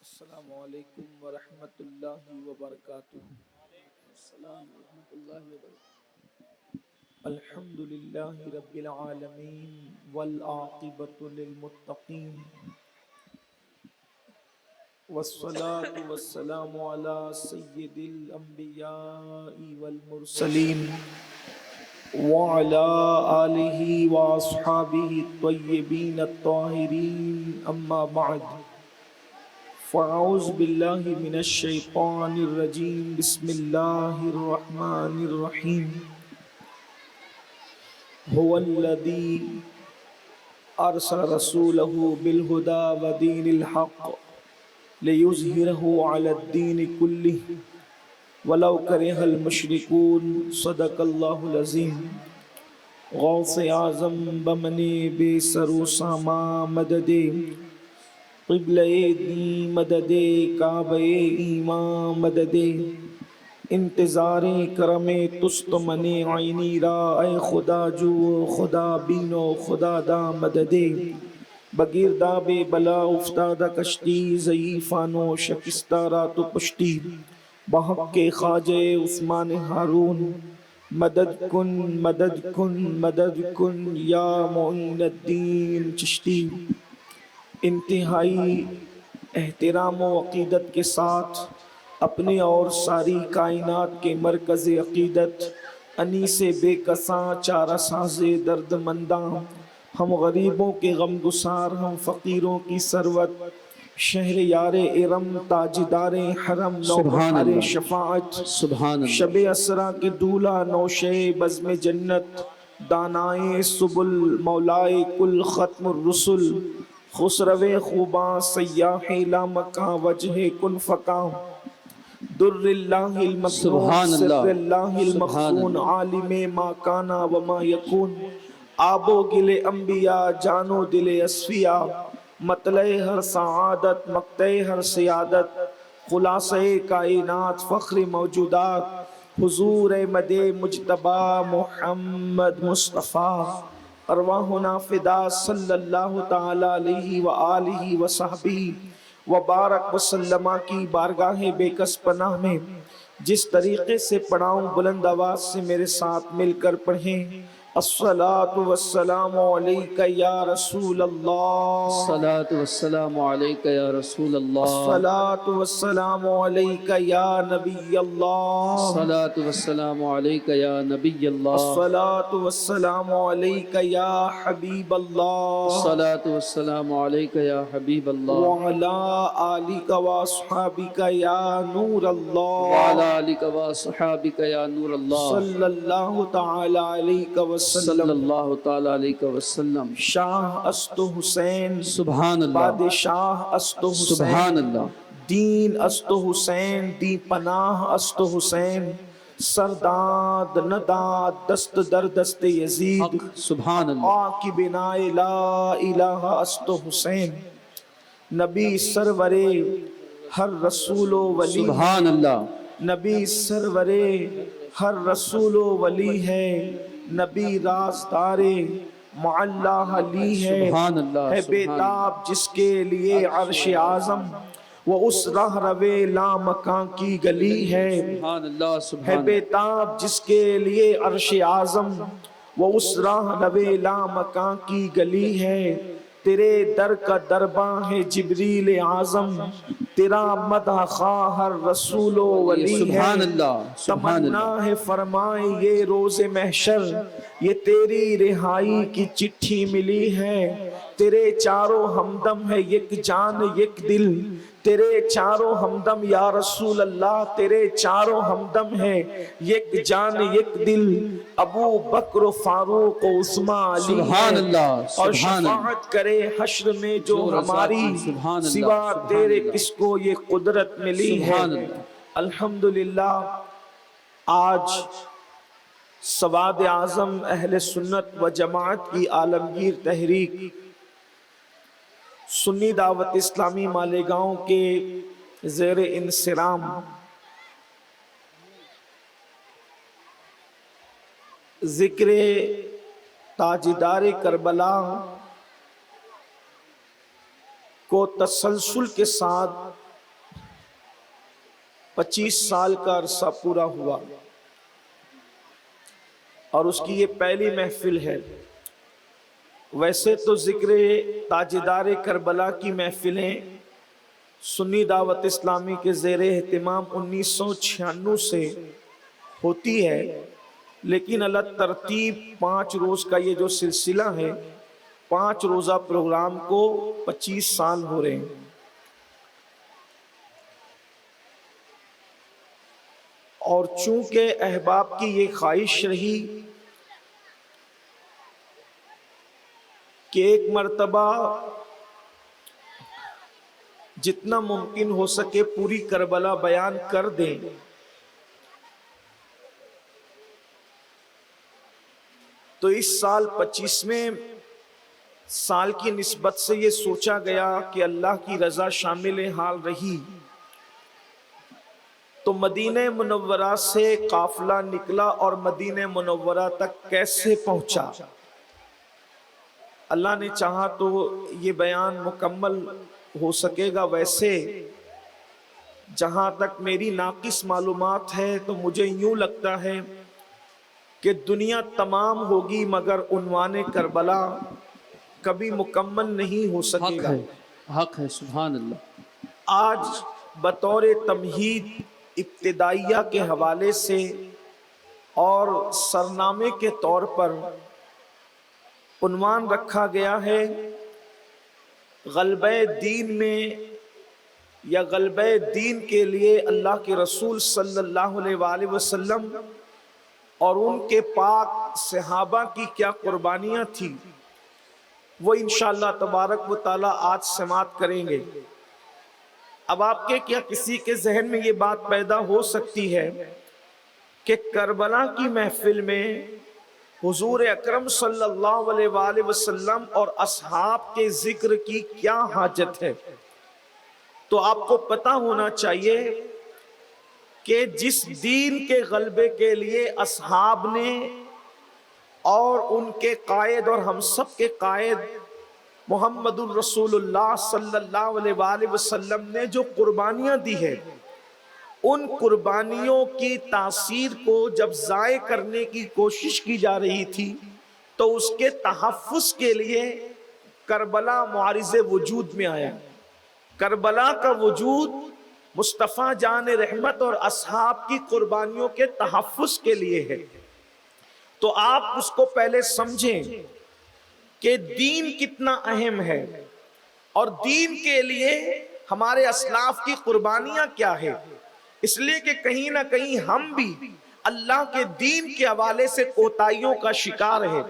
السلام علیکم ورحمۃ اللہ وبرکاتہ۔ السلام ورحمۃ اللہ وبرکاتہ۔ الحمد للہ رب العالمین والعاقبۃ للمتقین والصلاة والسلام علی سید الانبیاء والمرسلین وعلی آلہ واصحابہ الطیبین الطاہرین، اما بعد فاعوذ باللہ من الشیطان الرجیم، بسم اللہ الرحمن الرحیم۔ هو الذی ارسل رسولہ بالہدی ودین الحق لیظہرہ علی الدین کلہ ولو کرہ المشرکون، صدق اللہ العظیم۔ غوث اعظم بمن بے سر و ساما مدد، قبلہ دین مدد، کعبہ ایمان مدد، انتظار کرم تست من عینی را، اے خدا جو خدا بینو خدا دا مدد۔ بگیرداب بلا افتادہ کشتی، ضعیفانو شکستہ رات و پشتی، بحق کے خواجہ عثمان ہارون، مدد کن مدد کن مدد کن یا معین الدین چشتی۔ انتہائی احترام و عقیدت کے ساتھ اپنے اور ساری کائنات کے مرکز عقیدت، انیس بے کساں چارہ ساز درد منداں، ہم غریبوں کے غم گسار، ہم فقیروں کی ثروت، شہر یار ارم، تاجدار حرم، نوبہار شفاعت، شب اسرا کے دولہ، نوشے بزم جنت، دانائے سبل، مولائے کل ختم الرسل، خسرو خوباں، سیاح لامکاں، وجہ کن فکاں، در اللہ المکنون، سر اللہ المخفون، عالم ما کانا وما یکون، آب و گل انبیاء، جان و دل اصفیاء، مطلع ہر سعادت، مقطع ہر سیادت، خلاصہ کائنات، فخر موجودات، حضور احمد مجتبی محمد مصطفیٰ، ارواحنا فدا صلی اللہ تعالی علیہ وآلہ وصحبہ وبارک وسلم کی بارگاہ بے کس پناہ میں جس طریقے سے پڑھاؤں، بلند آواز سے میرے ساتھ مل کر پڑھیں۔ الصلاة والسلام علیک یا رسول اللہ، الصلاة والسلام علیک یا رسول اللہ، الصلاة والسلام علیک یا نبی اللہ، الصلاة والسلام علیک یا نبی اللہ، الصلاة والسلام علیک یا حبیب اللہ، الصلاة والسلام علیک یا حبیب اللہ، وعلی آلک واصحابک یا نور اللہ، وعلی آلک واصحابک یا نور اللہ، صلی اللہ تعالی علیہ صلی وسلم۔ اللہ تعالی علیہ وسلم۔ شاہ است حسین، سبحان اللہ، بادشاہ است حسین، سبحان اللہ، دین است حسین، دی پناہ است حسین، سرداد نداد دست در دست یزید، سبحان اللہ، آقی بنائے لا الہ است حسین۔ نبی سرورے ہر رسول و ولی، سبحان اللہ، نبی سرورے ہر رسول و ولی ہے، نبی رازدار معلی علی ہے، سبحان اللہ، ہے بے سبحان تاب جس کے لیے عرش اعظم، وہ اس راہ روے لامکاں کی گلی ہے، سبحان اللہ، ہے سبحان بے اللہ، تاب جس کے لیے عرش اعظم، وہ اس راہ روے لامکاں کی گلی ہے، تیرے در کا درباں ہے جبریل اعظم، تیرا مدح خواہ ہر رسول و ولی ہے، سبحان اللہ، سبحان اللہ، تمنا ہے فرمائے یہ روز محشر، یہ تیری رہائی کی چٹھی ملی ہے، تیرے چاروں ہمدم ہے یک جان یک دل، تیرے چاروں ہمدم یا رسول اللہ، تیرے چاروں ہمدم ہے یک جان یک دل، ابو بکر و فاروق و عثمان علی سبحان ہے، اللہ، اور سبحان اللہ، شفاعت کرے حشر میں جو ہماری، سبحان اللہ، سوا سبحان تیرے اللہ، کس کو یہ قدرت ملی ہے۔ سبحان اللہ، الحمدللہ آج سواد اعظم اہل سنت و جماعت کی عالمگیر تحریک سنی دعوت اسلامی مالیگاؤں کے زیر انصرام ذکر تاجدار کربلا کو تسلسل کے ساتھ 25 سال کا عرصہ پورا ہوا اور اس کی یہ پہلی محفل ہے۔ ویسے تو ذکر تاجدار کربلا کی محفلیں سنی دعوت اسلامی کے زیر اہتمام 1996 سے ہوتی ہے، لیکن اللہ ترتیب 5 روز کا یہ جو سلسلہ ہے، 5 روزہ پروگرام کو 25 سال ہو رہے ہیں۔ اور چونکہ احباب کی یہ خواہش رہی کہ ایک مرتبہ جتنا ممکن ہو سکے پوری کربلا بیان کر دیں، تو اس سال 25ویں سال کی نسبت سے یہ سوچا گیا کہ اللہ کی رضا شامل حال رہی تو مدینہ منورہ سے قافلہ نکلا اور مدینہ منورہ تک کیسے پہنچا۔ اللہ نے چاہا تو یہ بیان مکمل ہو سکے گا۔ ویسے جہاں تک میری ناقص معلومات ہے تو مجھے یوں لگتا ہے کہ دنیا تمام ہوگی مگر عنوان کربلا کبھی مکمل نہیں ہو سکے گا۔ حق ہے، سبحان اللہ۔ آج بطور تمہید ابتدائیہ کے حوالے سے اور سرنامے کے طور پر عنوان رکھا گیا ہے غلبہ دین میں یا غلبہ دین کے لیے اللہ کے رسول صلی اللہ علیہ وآلہ وسلم اور ان کے پاک صحابہ کی کیا قربانیاں تھیں، وہ انشاءاللہ تبارک و تعالی آج سماعت کریں گے۔ اب آپ کے کیا کسی کے ذہن میں یہ بات پیدا ہو سکتی ہے کہ کربلا کی محفل میں حضور اکرم صلی اللہ علیہ وآلہ وسلم اور اصحاب کے ذکر کی کیا حاجت ہے؟ تو آپ کو پتہ ہونا چاہیے کہ جس دین کے غلبے کے لیے اصحاب نے اور ان کے قائد اور ہم سب کے قائد محمد الرسول اللہ صلی اللہ علیہ وآلہ وسلم نے جو قربانیاں دی ہے، ان قربانیوں کی تاثیر کو جب ضائع کرنے کی کوشش کی جا رہی تھی تو اس کے تحفظ کے لیے کربلا معارض وجود میں آیا۔ کربلا کا وجود مصطفیٰ جان رحمت اور اصحاب کی قربانیوں کے تحفظ کے لیے ہے۔ تو آپ اس کو پہلے سمجھیں کہ دین کتنا اہم ہے اور دین کے لیے ہمارے اسلاف کی قربانیاں کیا ہے، اس لیے کہ کہیں نہ کہیں ہم بھی اللہ کے دین کے حوالے سے کوتاہیوں کا شکار ہے،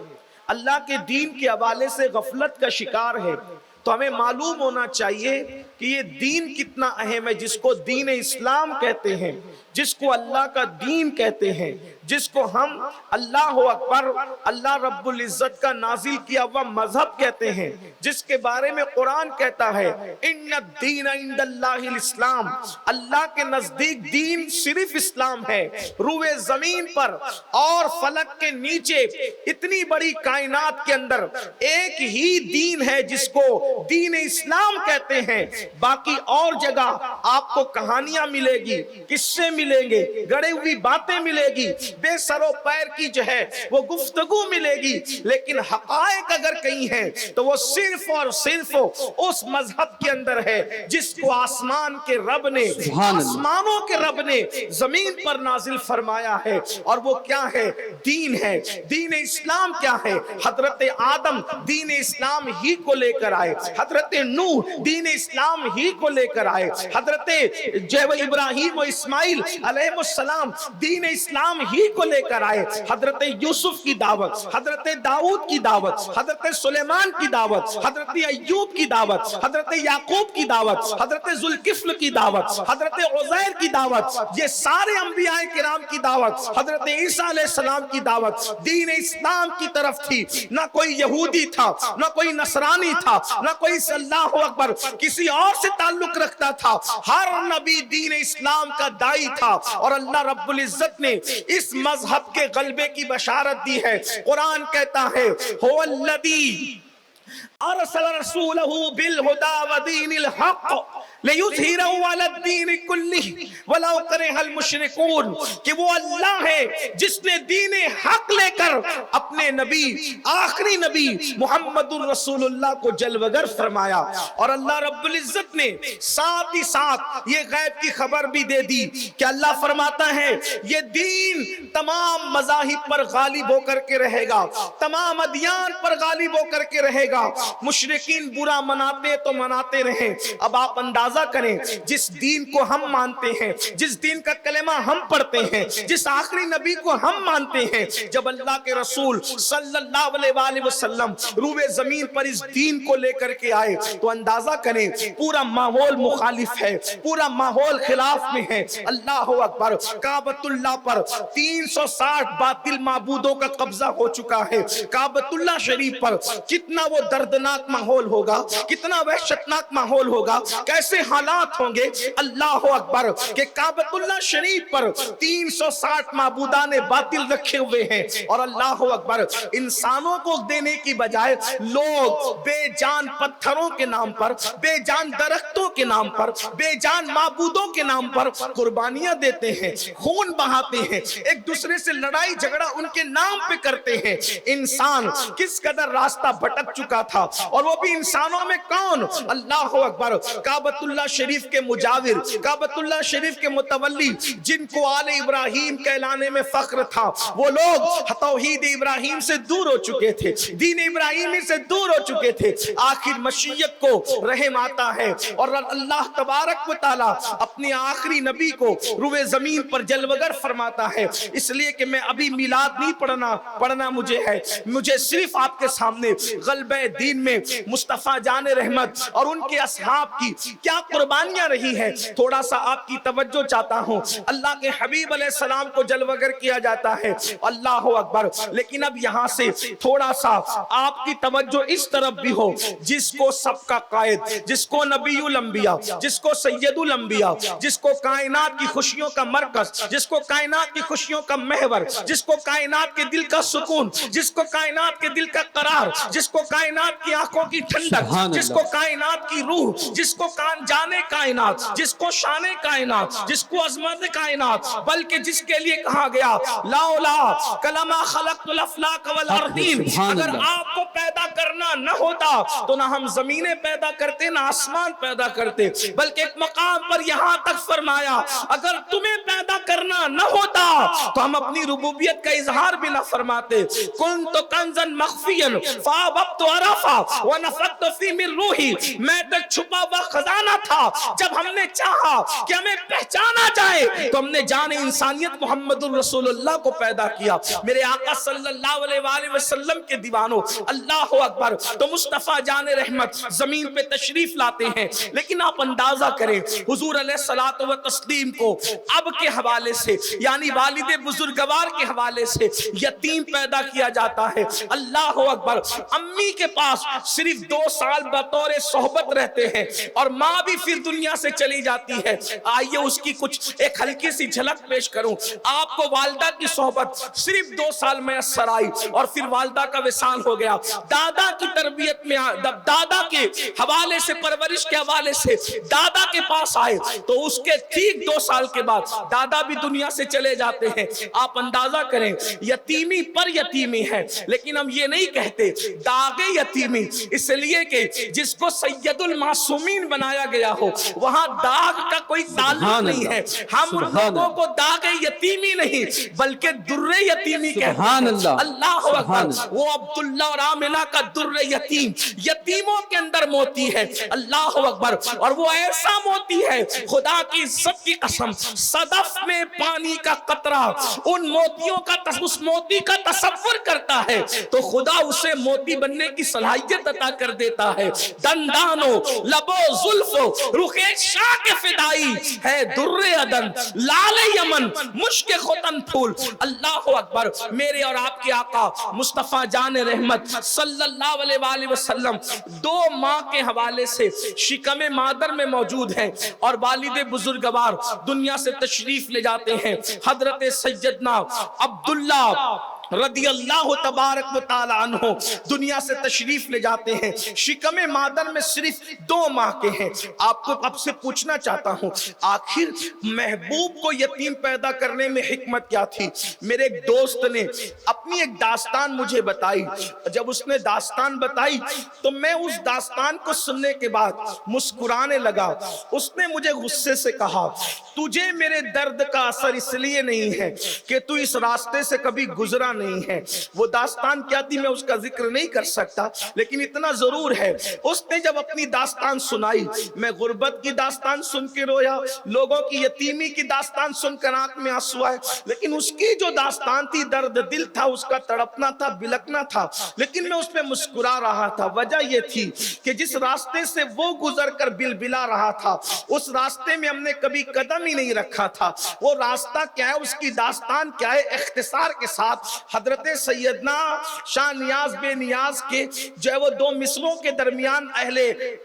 اللہ کے دین کے حوالے سے غفلت کا شکار ہے۔ تو ہمیں معلوم ہونا چاہیے کہ یہ دین کتنا اہم ہے، جس کو دین اسلام کہتے ہیں، جس کو اللہ کا دین کہتے ہیں، جس کو ہم اللہ اکبر، اللہ رب العزت کا نازل کیا ہوا مذہب کہتے ہیں، جس کے بارے میں قرآن کہتا ہے ان الدین عند اللہ الاسلام، اللہ کے نزدیک دین صرف اسلام ہے۔ روئے زمین پر اور فلک کے نیچے اتنی بڑی کائنات کے اندر ایک ہی دین ہے جس کو دین اسلام کہتے ہیں۔ باقی اور جگہ آپ کو کہانیاں ملے گی، قصے ملیں گے، گڑے ہوئی باتیں ملے گی، بے سر و پیر کی جو ہے وہ گفتگو ملے گی، لیکن حقائق اگر کہیں ہیں تو وہ صرف اور صرف اس مذہب کے اندر ہے جس کو آسمان کے رب نے، آسمانوں کے رب نے زمین پر نازل فرمایا ہے۔ اور وہ کیا ہے؟ دین ہے۔ دین اسلام کیا ہے؟ حضرت آدم دین اسلام ہی کو لے کر آئے، حضرت نوح دین اسلام ہی کو لے کر آئے، حضرت ابراہیم و اسماعیل علیہ السلام دین اسلام ہی کو لے کر آئے، حضرت یوسف کی دعوت، حضرت داؤد کی دعوت، حضرت سلیمان کی دعوت، حضرت ایوب کی دعوت، حضرت یعقوب کی دعوت، حضرت ذوالکفل کی دعوت، حضرت عزیر کی دعوت، یہ سارے انبیاء کرام کی دعوت، حضرت عیسیٰ علیہ السلام کی دعوت دین اسلام کی طرف تھی۔ نہ کوئی یہودی تھا، نہ کوئی نصرانی تھا، نہ کوئی اللہ اکبر کسی اور سے تعلق رکھتا تھا۔ ہر نبی دین اسلام کا دائی تھا اور اللہ رب العزت نے اس مذہب کے غلبے کی بشارت دی ہے۔ قرآن کہتا ہے هو الذی ارسل رسولہ بالہدی ودین الحق لِيُظْهِرَهُ عَلَى الدِّينِ كُلِّهِ وَلَوْ كَرِهَ الْمُشْرِكُونَ کہ وہ اللہ ہے جس نے دین حق لے کر اپنے نبی آخری نبی محمد الرسول اللہ کو جلوگر فرمایا. اور اللہ رب العزت نے ساتھ ہی ساتھ یہ غیب کی خبر بھی دے دی کہ اللہ فرماتا ہے یہ دین تمام مذاہب پر غالب ہو کر کے رہے گا, تمام ادیان پر غالب ہو کر کے رہے گا. مشرکین برا مناتے تو مناتے رہیں. اب آپ اندازہ کریں جس دین کو ہم مانتے ہیں, جس دین کا کلمہ ہم پڑھتے ہیں, جس آخری نبی کو ہم مانتے ہیں, جب اللہ کے رسول صلی اللہ علیہ وآلہ وسلم روئے زمین پر اس دین کو لے کر کے آئے تو اندازہ کریں پورا ماحول مخالف ہے, پورا ماحول خلاف میں ہے. اللہ اکبر, کعبۃ اللہ پر 360 باطل معبودوں کا قبضہ ہو چکا ہے. کعبۃ اللہ شریف پر کتنا وہ دردناک ماحول ہوگا, کتنا وحشتناک ماحول ہوگا, کیسے حالات ہوں گے. اللہ اکبر کہ کعبۃ اللہ شریف پر 360 معبودان باطل رکھے ہوئے ہیں اور اللہ اکبر انسانوں کو دینے کی بجائے لوگ بے جان پتھروں کے نام پر, بے جان درختوں کے نام پر, بے جان معبودوں کے نام پر قربانیاں دیتے ہیں, خون بہاتے ہیں, ایک دوسرے سے لڑائی جھگڑا ان کے نام پہ کرتے ہیں. انسان کس قدر راستہ بھٹک چکا تھا اور وہ بھی انسانوں میں کون. اللہ اکبر کعبۃ اللہ شریف کے مجاور, کعبۃ اللہ شریف کے متولی جن کو آل ابراہیم کہلانے میں فخر تھا, وہ لوگ توحید ابراہیم سے دور ہو چکے تھے, دین ابراہیمی سے دور ہو چکے تھے. آخر مشیت کو رحم آتا ہے اور اللہ تبارک و تعالی اپنے آخری نبی کو روئے زمین پر جلوگر فرماتا ہے. اس لیے کہ میں ابھی میلاد نہیں پڑھنا مجھے ہے, مجھے صرف آپ کے سامنے غلبہ دین میں مصطفیٰ جان رحمت اور ان کے اصحاب کی کیا قربانیاں رہی ہیں تھوڑا سا آپ کی توجہ چاہتا ہوں. اللہ کے حبیب علیہ السلام کو جلوگر کیا جاتا ہے, اللہ اکبر. لیکن اب یہاں سے تھوڑا سا آپ کی توجہ اس طرف بھی ہو, جس کو سب کا قائد, جس کو نبی الانبیاء, جس کو سید الانبیاء, جس کو کائنات کی خوشیوں کا مرکز, جس کو کائنات کی خوشیوں کا محور, جس کو کائنات کے دل کا سکون, جس کو کائنات کے دل کا قرار, جس کو کائنات کی آنکھوں کی ٹھنڈک, جس کو کائنات کی روح, جس کو جانے کائنات, جس کو شان کائنات, جس کو عظمت کائنات, بلکہ جس کے لیے کہا گیا لاولا کلمہ خلقت الافلاک والارضین, اگر آپ کو پیدا کرنا نہ ہوتا تو نہ ہم زمینیں پیدا کرتے نہ آسمان پیدا کرتے. بلکہ ایک مقام پر یہاں تک فرمایا اگر تمہیں پیدا کرنا نہ ہوتا تو ہم اپنی ربوبیت کا اظہار بھی نہ فرماتے. کنت کنزا مخفیا فاحببت عرفا ونفخت فی من روحی, میں تک چھپا ہوا خزانہ تھا, جب ہم نے چاہا کہ ہمیں پہچانا جائے تو ہم نے جان انسانیت محمد الرسول اللہ کو پیدا کیا. میرے آقا صلی اللہ علیہ وآلہ وسلم کے دیوانوں, اللہ اکبر. تو مصطفیٰ جان رحمت زمین پہ تشریف لاتے ہیں, لیکن آپ اندازہ کریں حضور علیہ الصلوۃ والتسلیم کو اب کے حوالے سے یعنی والد بزرگوار کے حوالے سے یتیم پیدا کیا جاتا ہے. اللہ اکبر. امی کے پاس صرف 2 سال بطور صحبت رہتے ہیں اور ماں بھی پھر دنیا سے چلی جاتی ہے. آئیے اس کی کچھ ایک ہلکی سی جھلک پیش کروں. آپ کو والدہ کی صحبت صرف 2 سال میسر آئی اور پھر والدہ کا وصال ہو گیا. دادا کی تربیت میں دادا کے حوالے سے, پرورش کے حوالے سے دادا کے پاس آئے تو اس کے ٹھیک 2 سال کے بعد دادا بھی دنیا سے چلے جاتے ہیں. آپ اندازہ کریں یتیمی پر یتیمی ہے, لیکن ہم یہ نہیں کہتے داغ یتیمی, اس لیے کہ جس کو سید المعصومین بنایا گیا ہو وہاں داغ کا کوئی تعلق نہیں ہے. ہم لوگوں کو داغ یتیمی نہیں بلکہ در یتیمی کہتے ہیں. اللہ اکبر. وہ عبداللہ اور آمنہ کا در یتیم, یتیموں کے اندر موتی ہے. اللہ اکبر. اور وہ ایسا موتی ہے خدا کی عزت کی قسم, صدف میں پانی کا قطرہ ان موتیوں کا اس موتی کا تصور کرتا ہے تو خدا اسے موتی بننے کی صلاحیت عطا کر دیتا ہے. دندانو لبو زلفو رخ شاہ کے فدائی ہے در عدن لال یمن مشک ختن پھول. اللہ اکبر. میرے اور آپ کے آقا مصطفیٰ جان رحمت صلی اللہ علیہ وآلہ وسلم 2 ماں کے حوالے سے شکم مادر میں موجود ہیں اور والد بزرگوار دنیا سے تشریف لے جاتے ہیں. حضرت سیدنا عبداللہ رضی اللہ تبارک و تعالی عنہ دنیا سے تشریف لے جاتے ہیں، شکم مادر میں صرف 2 ماہ کے ہیں۔ آپ کو اب سے پوچھنا چاہتا ہوں، آخر محبوب کو یتیم پیدا کرنے میں حکمت کیا تھی؟ میرے ایک دوست نے اپنی ایک داستان مجھے بتائی، جب اس نے داستان بتائی تو میں اس داستان کو سننے کے بعد مسکرانے لگا۔ اس نے مجھے غصے سے کہا، تجھے میرے درد کا اثر اس لیے نہیں ہے کہ تو اس راستے سے کبھی گزرا نہیں ہے۔ وہ داستان کیا تھی میں اس کا ذکر نہیں کر سکتا، لیکن اتنا ضرور ہے اس نے جب اپنی داستان سنائی، میں غربت کی داستان سن کے رویا، لوگوں کی یتیمی کی داستان سن کر آنکھ میں آنسو آئے، لیکن اس کی جو داستان تھی درد دل تھا، اس کا تڑپنا تھا، بلکنا تھا، لیکن میں اس پہ مسکرا رہا تھا۔ وجہ یہ تھی کہ جس راستے سے وہ گزر کر بلبلا رہا تھا، اس راستے میں ہم نے کبھی قدم ہی نہیں رکھا تھا۔ وہ راستہ کیا ہے، اس کی داستان کیا ہے، اختصار کے ساتھ حضرت سیدنا شاہ نیاز بے نیاز کے جو ہے وہ 2 مصروں کے درمیان اہل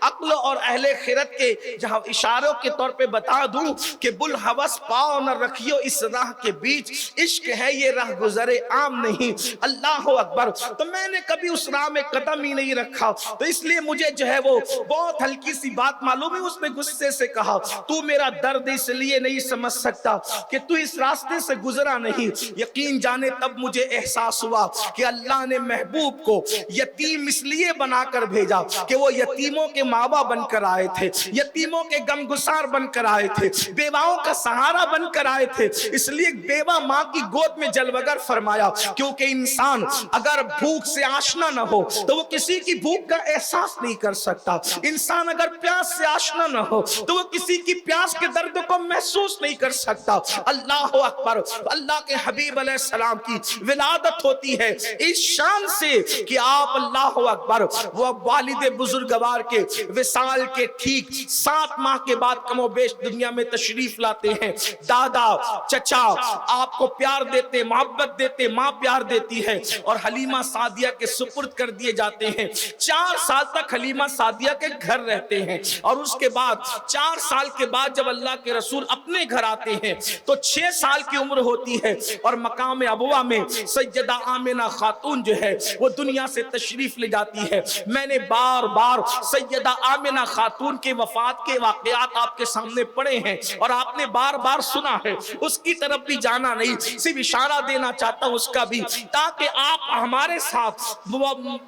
عقل اور اہل خرد کے جہاں اشاروں کے طور پہ بتا دوں کہ بلحوث پاؤ نہ رکھیو اس راہ کے بیچ، عشق ہے یہ راہ گزر عام نہیں، اللہ اکبر۔ تو میں نے کبھی اس راہ میں قدم ہی نہیں رکھا، تو اس لیے مجھے جو ہے وہ بہت ہلکی سی بات معلوم ہے۔ اس نے غصے سے کہا، تو میرا درد اس لیے نہیں سمجھ سکتا کہ تو اس راستے سے گزرا نہیں۔ یقین جانے تب مجھے احساس ہوا کہ اللہ نے محبوب کو یتیم اس لیے بنا کر بھیجا کہ وہ یتیموں کے ماں باپ بن کر آئے تھے، یتیموں کے غمگسار بن کر آئے تھے، بیواؤں کا سہارا بن کر آئے تھے۔ اس لیے بیوہ ماں کی گود میں جلوگر فرمایا، کیونکہ انسان اگر بھوک سے آشنا نہ ہو تو وہ کسی کی بھوک کا احساس نہیں کر سکتا، انسان اگر پیاس سے آشنا نہ ہو تو وہ کسی کی پیاس کے درد کو محسوس نہیں کر سکتا۔ اللہ اکبر۔ اللہ کے حبیب علیہ السلام کی ولادت ہوتی ہے اس شان سے کہ آپ اللہ اکبر وہ والد بزرگوار کے وصال کے ٹھیک 7 ماہ کے بعد کم و بیش دنیا میں تشریف لاتے ہیں۔ دادا چچا آپ کو پیار دیتے، محبت دیتے، ماں پیار دیتی ہے، اور حلیمہ سعدیہ کے سپرد کر دیے جاتے ہیں۔ 4 سال تک حلیمہ سعدیہ کے گھر رہتے ہیں، اور اس کے بعد 4 سال کے بعد جب اللہ کے رسول اپنے گھر آتے ہیں تو 6 سال کی عمر ہوتی ہے، اور مقام ابوا میں سیدہ آمنہ خاتون جو ہے وہ دنیا سے تشریف لے جاتی ہے۔ میں نے بار بار سیدہ آمنہ خاتون کے وفات کے واقعات آپ کے سامنے پڑھے ہیں، اور آپ نے بار بار سنا ہے، اس کی طرف بھی جانا نہیں، صرف اشارہ دینا چاہتا ہوں اس کا بھی، تاکہ آپ ہمارے ساتھ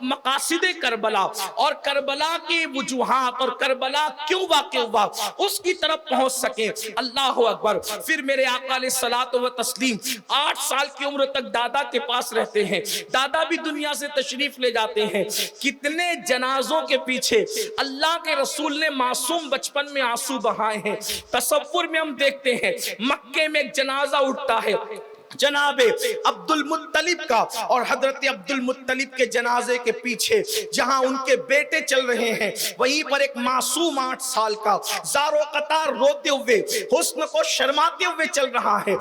مقاصد کربلا اور کربلا کی وجوہات اور کربلا کیوں واقع ہوا اس کی طرف پہنچ سکیں۔ اللہ اکبر۔ پھر میرے آقا علیہ الصلوۃ والتسلیم 8 سال کی عمر تک دادا کے پاس رہتے ہیں، دادا بھی دنیا سے تشریف لے جاتے ہیں۔ کتنے جنازوں کے پیچھے اللہ کے رسول نے معصوم بچپن میں آنسو بہائے ہیں۔ تصور میں ہم دیکھتے ہیں مکے میں ایک جنازہ اٹھتا ہے جناب عبد المطلب کا، اور حضرت عبد المطلب کے جنازے کے پیچھے جہاں ان کے بیٹے چل رہے ہیں، وہیں پر ایک معصوم 8 سال کا زار و قطار روتے ہوئے حسن کو شرماتے ہوئے چل رہا ہے۔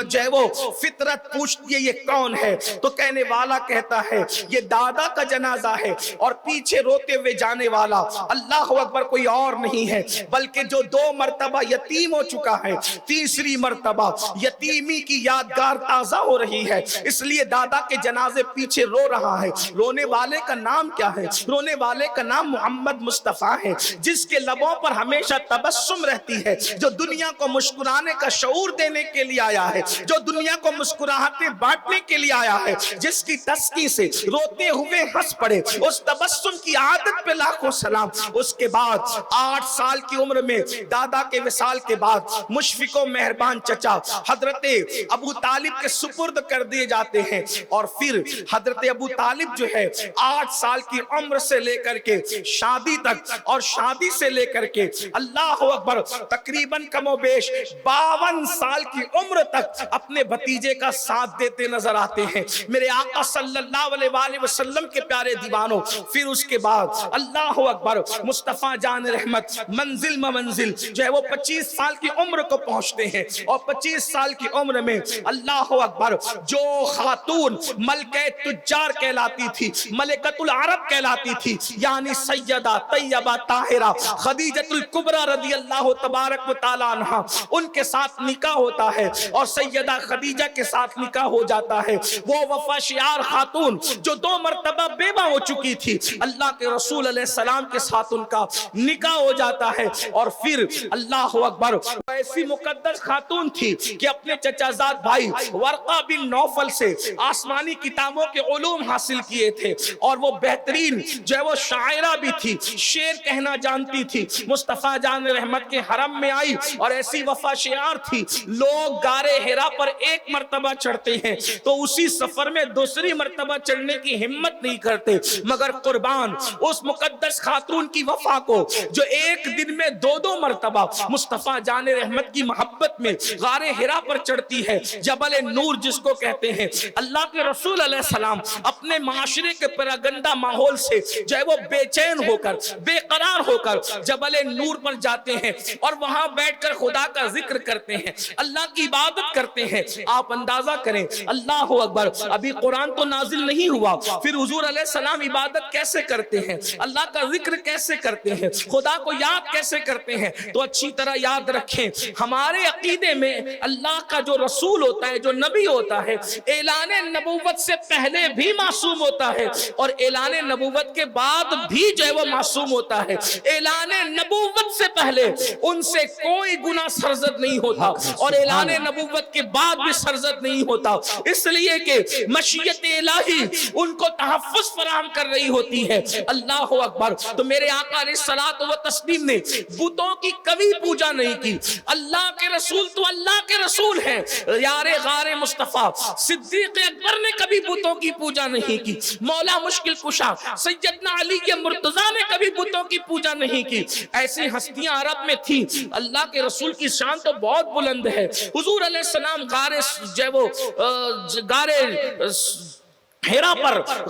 جو ہے وہ فطرت پوچھتی ہے یہ کون ہے، تو کہنے والا کہتا ہے یہ دادا کا جنازہ ہے، اور پیچھے روتے ہوئے جانے والا اللہ اکبر کوئی اور نہیں ہے بلکہ جو 2 مرتبہ یتیم ہو چکا ہے، تیسری مرتبہ یتیمی کی یادگار تازہ ہو رہی ہے، اس لیے دادا کے جنازے پیچھے رو رہا ہے۔ رونے والے کا نام کیا ہے؟ رونے والے کا نام محمد مصطفیٰ ہے، جس کے لبوں پر ہمیشہ تبسم رہتی ہے، جو دنیا کو مسکرانے کا شعور دینے کے لیے آیا ہے، جو دنیا کو مسکراہٹیں بانٹنے کے لیے آیا ہے، جس کی تسکی سے روتے ہوئے ہنس پڑے، اس تبسم کی عادت پہ لاکھوں سلام۔ اس کے بعد 8 سال کی عمر میں دادا کے وصال کے بعد مشفق و مہربان چچا حضرت ابو طالب کے سپرد کر دیے جاتے ہیں، اور پھر حضرت ابو طالب جو ہے 8 سال کی عمر سے لے کر کے شادی تک، اور شادی سے لے کر کے اللہ اکبر تقریباً کم و بیش 52 سال کی عمر تک اپنے بھتیجے کا ساتھ دیتے نظر آتے ہیں میرے آقا صلی اللہ علیہ وآلہ وسلم کے پیارے دیوانوں۔ پھر اس کے بعد اللہ اکبر مصطفیٰ جان رحمت منزل منزل جو ہے وہ 25 سال کی عمر کو پہنچتے ہیں، اور 25 سال کی عمر میں اللہ اللہ اکبر، جو خاتون ملکہ تجار کہلاتی تھی، ملکۃ العرب کہلاتی تھی، یعنی سیدہ طیبہ طاہرہ خدیجۃ الکبریٰ رضی اللہ تبارک و تعالی عنہا، ان کے ساتھ نکاح ہوتا ہے اور سیدہ خدیجہ کے ساتھ نکاح ہو جاتا ہے۔ وہ وفا شعار خاتون جو 2 مرتبہ بیوہ ہو چکی تھی، اللہ کے رسول علیہ السلام کے ساتھ ان کا نکاح ہو جاتا ہے، اور پھر اللہ اکبر ایسی مقدس خاتون تھی کہ اپنے چچا زاد بھائی ورقہ بن نوفل سے آسمانی کتابوں کے علوم حاصل کیے تھے، اور وہ بہترین جو ہے وہ شاعرہ بھی تھی، شعر کہنا جانتی تھی۔ مصطفیٰ جان رحمت کے حرم میں آئی اور ایسی وفا شعار تھی، لوگ غارِ حرا پر 1 مرتبہ چڑھتے ہیں تو اسی سفر میں 2ری مرتبہ چڑھنے کی ہمت نہیں کرتے، مگر قربان اس مقدس خاتون کی وفا کو جو 1 دن میں 2 مرتبہ مصطفیٰ جان رحمت کی محبت میں غارِ حرا پر چڑھتی ہے، جبل نور جس کو کہتے ہیں۔ اللہ کے رسول علیہ السلام اپنے معاشرے کے پراگندہ ماحول سے جو ہے وہ بے چین ہو کر، بے قرار ہو کر جبل نور پر جاتے ہیں اور وہاں بیٹھ کر خدا کا ذکر کرتے ہیں، اللہ کی عبادت کرتے ہیں۔ آپ اندازہ کریں، اللہ اکبر، ابھی قرآن تو نازل نہیں ہوا، پھر حضور علیہ السلام عبادت کیسے کرتے ہیں، اللہ کا ذکر کیسے کرتے ہیں، خدا کو یاد کیسے کرتے ہیں؟ تو اچھی طرح یاد رکھیں، ہمارے عقیدے میں اللہ کا جو رسول ہوتا ہے، جو نبی ہوتا ہے، اعلان نبوت سے پہلے بھی معصوم ہوتا ہے اور اعلان نبوت کے بعد بھی جو ہے وہ معصوم ہوتا ہے۔ اعلان نبوت سے پہلے ان سے کوئی گناہ سرزد نہیں ہوتا اور اعلان نبوت کے بعد بھی سرزد نہیں ہوتا، اس لیے کہ مشیت الہی ان کو تحفظ فراہم کر رہی ہوتی ہے۔ اللہ اکبر۔ تو میرے آقا علیہ الصلوۃ والتسلیم نے بتوں کی کبھی پوجا نہیں کی، اللہ کے رسول تو اللہ کے رسول ہیں، یار غار مصطفیٰ صدیق اکبر نے کبھی بتوں کی پوجا نہیں کی، مولا مشکل کشا سیدنا علی مرتضیٰ نے کبھی بتوں کی پوجا نہیں کی۔ ایسی ہستیاں عرب میں تھی، اللہ کے رسول کی شان تو بہت بلند ہے۔ حضور علیہ السلام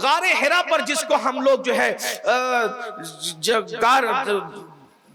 غار حرا پر جس کو ہم لوگ جو ہے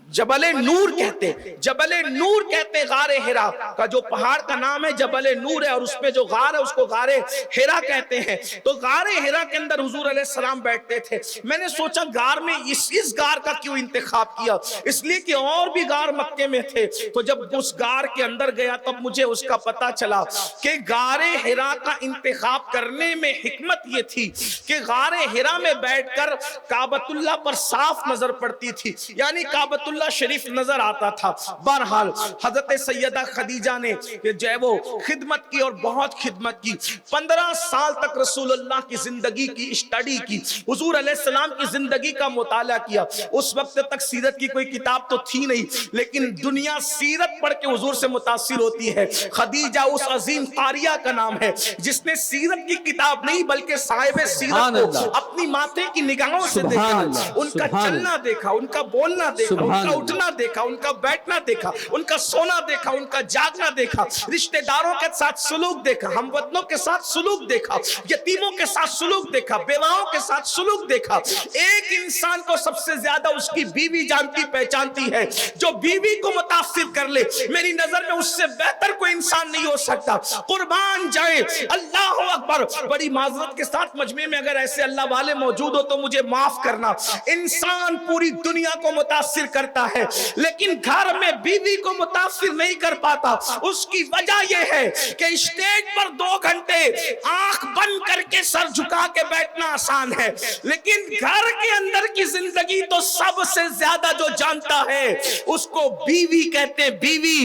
جبل نور کہتے، جبل نور کہتے، غار حرا کا جو پہاڑ کا نام ہے جبل نور ہے، اور اس میں جو غار ہے اس کو غار حرا کہتے ہیں۔ تو غار حرا کے اندر حضور علیہ السلام بیٹھتے تھے۔ میں نے سوچا غار میں اس غار کا کیوں انتخاب کیا، اس لیے کہ اور بھی غار مکے میں تھے۔ تو جب اس غار کے اندر گیا تب مجھے اس کا پتہ چلا کہ غار حرا کا انتخاب کرنے میں حکمت یہ تھی کہ غار حرا میں بیٹھ کر کعبۃ اللہ پر صاف نظر پڑتی تھی، یعنی کعبۃ اللہ شریف نظر آتا تھا۔ بہرحال حضرت سیدہ خدیجہ نے جو ہے وہ خدمت کی اور بہت خدمت کی، 15 سال تک رسول اللہ کی زندگی کی اسٹڈی کی، حضور علیہ السلام کی زندگی کا مطالعہ کیا۔ اس وقت تک سیرت کی کوئی کتاب تو تھی نہیں، لیکن دنیا سیرت پڑھ کے حضور سے متاثر ہوتی ہے۔ خدیجہ اس عظیم قاریہ کا نام ہے جس نے سیرت کی کتاب نہیں بلکہ صاحب سیرت کو اپنی ماتھے کی نگاہوں سے دیکھا، ان کا چلنا دیکھا، ان کا بولنا دیکھا، ان کا اٹھنا دیکھا، ان کا بیٹھنا دیکھا، ان کا سونا دیکھا، ان کا جاگنا دیکھا، رشتہ داروں کے ساتھ سلوک دیکھا، ہم وطنوں کے ساتھ سلوک دیکھا، یتیموں کے ساتھ سلوک دیکھا، بیواؤں کے ساتھ سلوک دیکھا۔ ایک انسان کو سب سے زیادہ اس کی بیوی جانتی پہچانتی ہے، جو بیوی کو متاثر کر لے میری نظر میں اس سے بہتر کوئی انسان نہیں ہو سکتا۔ قربان جائے، اللہ اکبر۔ بڑی معذرت کے ساتھ مجمع میں اگر ایسے اللہ والے موجود ہو تو مجھے معاف کرنا، انسان پوری دنیا کو متاثر کرتا ہے لیکن گھر میں بیوی کو متاثر نہیں کر پاتا۔ اس کی وجہ یہ ہے کہ اسٹیج پر 2 گھنٹے آنکھ بند کر کے سر جھکا کے بیٹھنا آسان ہے، لیکن گھر کے اندر کی زندگی تو سب سے زیادہ جو جانتا ہے اس کو بیوی کہتے ہیں۔ بیوی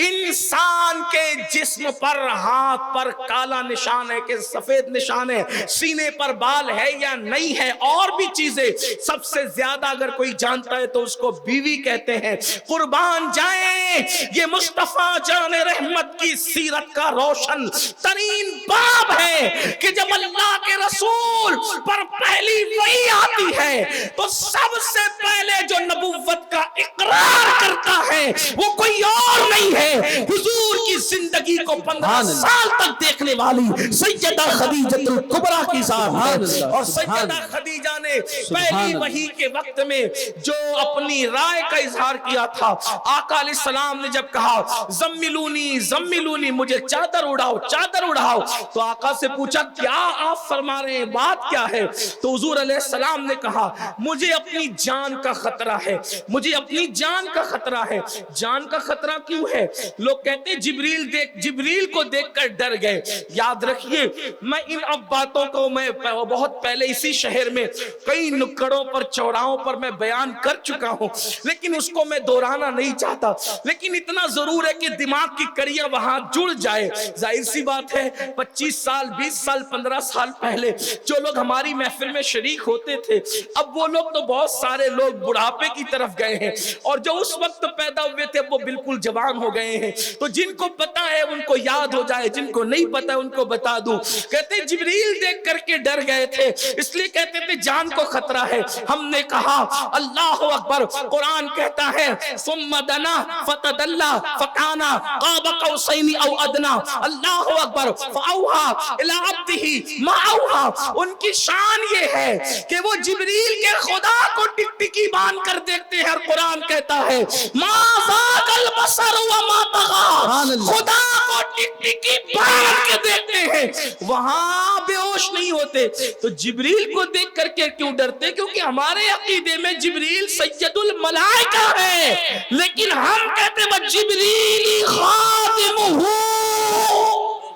انسان کے جسم پر، ہاتھ پر کالا نشان ہے کہ سفید نشان ہے، سینے پر بال ہے یا نہیں ہے، اور بھی چیزیں سب سے زیادہ اگر کوئی جانتا ہے تو اس کو بیوی کہتے ہیں۔ قربان جائیں، یہ مصطفیٰ جان رحمت کی سیرت کا روشن ترین باب ہے کہ جب اللہ کے رسول پر پہلی وحی آتی ہے تو سب سے پہلے جو نبوت کا اقرار کرتا ہے وہ کوئی اور نہیں ہے، حضور کی زندگی کو 15 سال تک دیکھنے والی سیدہ خدیجہ الکبریٰ کی ذات ہے۔ اور سیدہ خدیجہ نے پہلی وحی کے وقت میں جو اپنی رائے کا اظہار کیا تھا. آقا علیہ السلام نے جب کہا زملونی زملونی, مجھے چادر اڑاؤ چادر اڑاؤ, تو آقا سے پوچھا کیا آپ فرما رہے ہیں, بات کیا ہے؟ تو حضور علیہ السلام نے کہا مجھے اپنی جان کا خطرہ ہے, مجھے اپنی جان کا خطرہ ہے. جان کا خطرہ کیوں ہے؟ لوگ کہتے ہیں جبریل کو دیکھ کر ڈر گئے. یاد رکھیے میں ان اب باتوں کو میں بہت پہلے اسی شہر میں کئی نکڑوں پر چوراہوں پر میں بیان کر چکا ہوں, لیکن اس کو میں دہرانا نہیں چاہتا. لیکن اتنا ضرور ہے کہ دماغ کی کڑیاں وہاں جڑ جائے. ظاہر سی بات ہے 25 سال 20 سال 15 سال پہلے جو لوگ ہماری محفل میں شریک ہوتے تھے, اب وہ لوگ تو بہت سارے لوگ بڑھاپے کی طرف گئے ہیں, اور جو اس وقت پیدا ہوئے تھے وہ بالکل جوان ہو گئے ہیں. تو جن کو پتا ہے ان کو یاد ہو جائے, جن کو نہیں پتا ان کو بتا دوں. کہتے جبریل دیکھ کر کے ڈر گئے تھے, اس لیے کہتے تھے جان کو خطرہ ہے. ہم نے کہا اللہ اکبر, قرآن کہتا ہے ثم دنا فتدلا فکانا قاب قوسین او ادنا. اللہ اکبر, فاوحا الی عبدہ ما اوحا. ان کی شان یہ ہے کہ وہ جبریل کے خدا کو ٹکٹکی باندھ کر دیکھتے ہیں, اور قرآن کہتا ہے ما ذاق البصر وما طغى, خدا کو ٹکٹکی باندھ کے دیکھتے ہیں, وہاں بے ہوش نہیں ہوتے. تو جبریل کو دیکھ کر کے کیوں ڈرتے؟ کیونکہ ہمارے عقیدے میں جبریل سید الملائکہ ہے, لیکن ہم کہتے ہیں وہ جبریل خادمہ.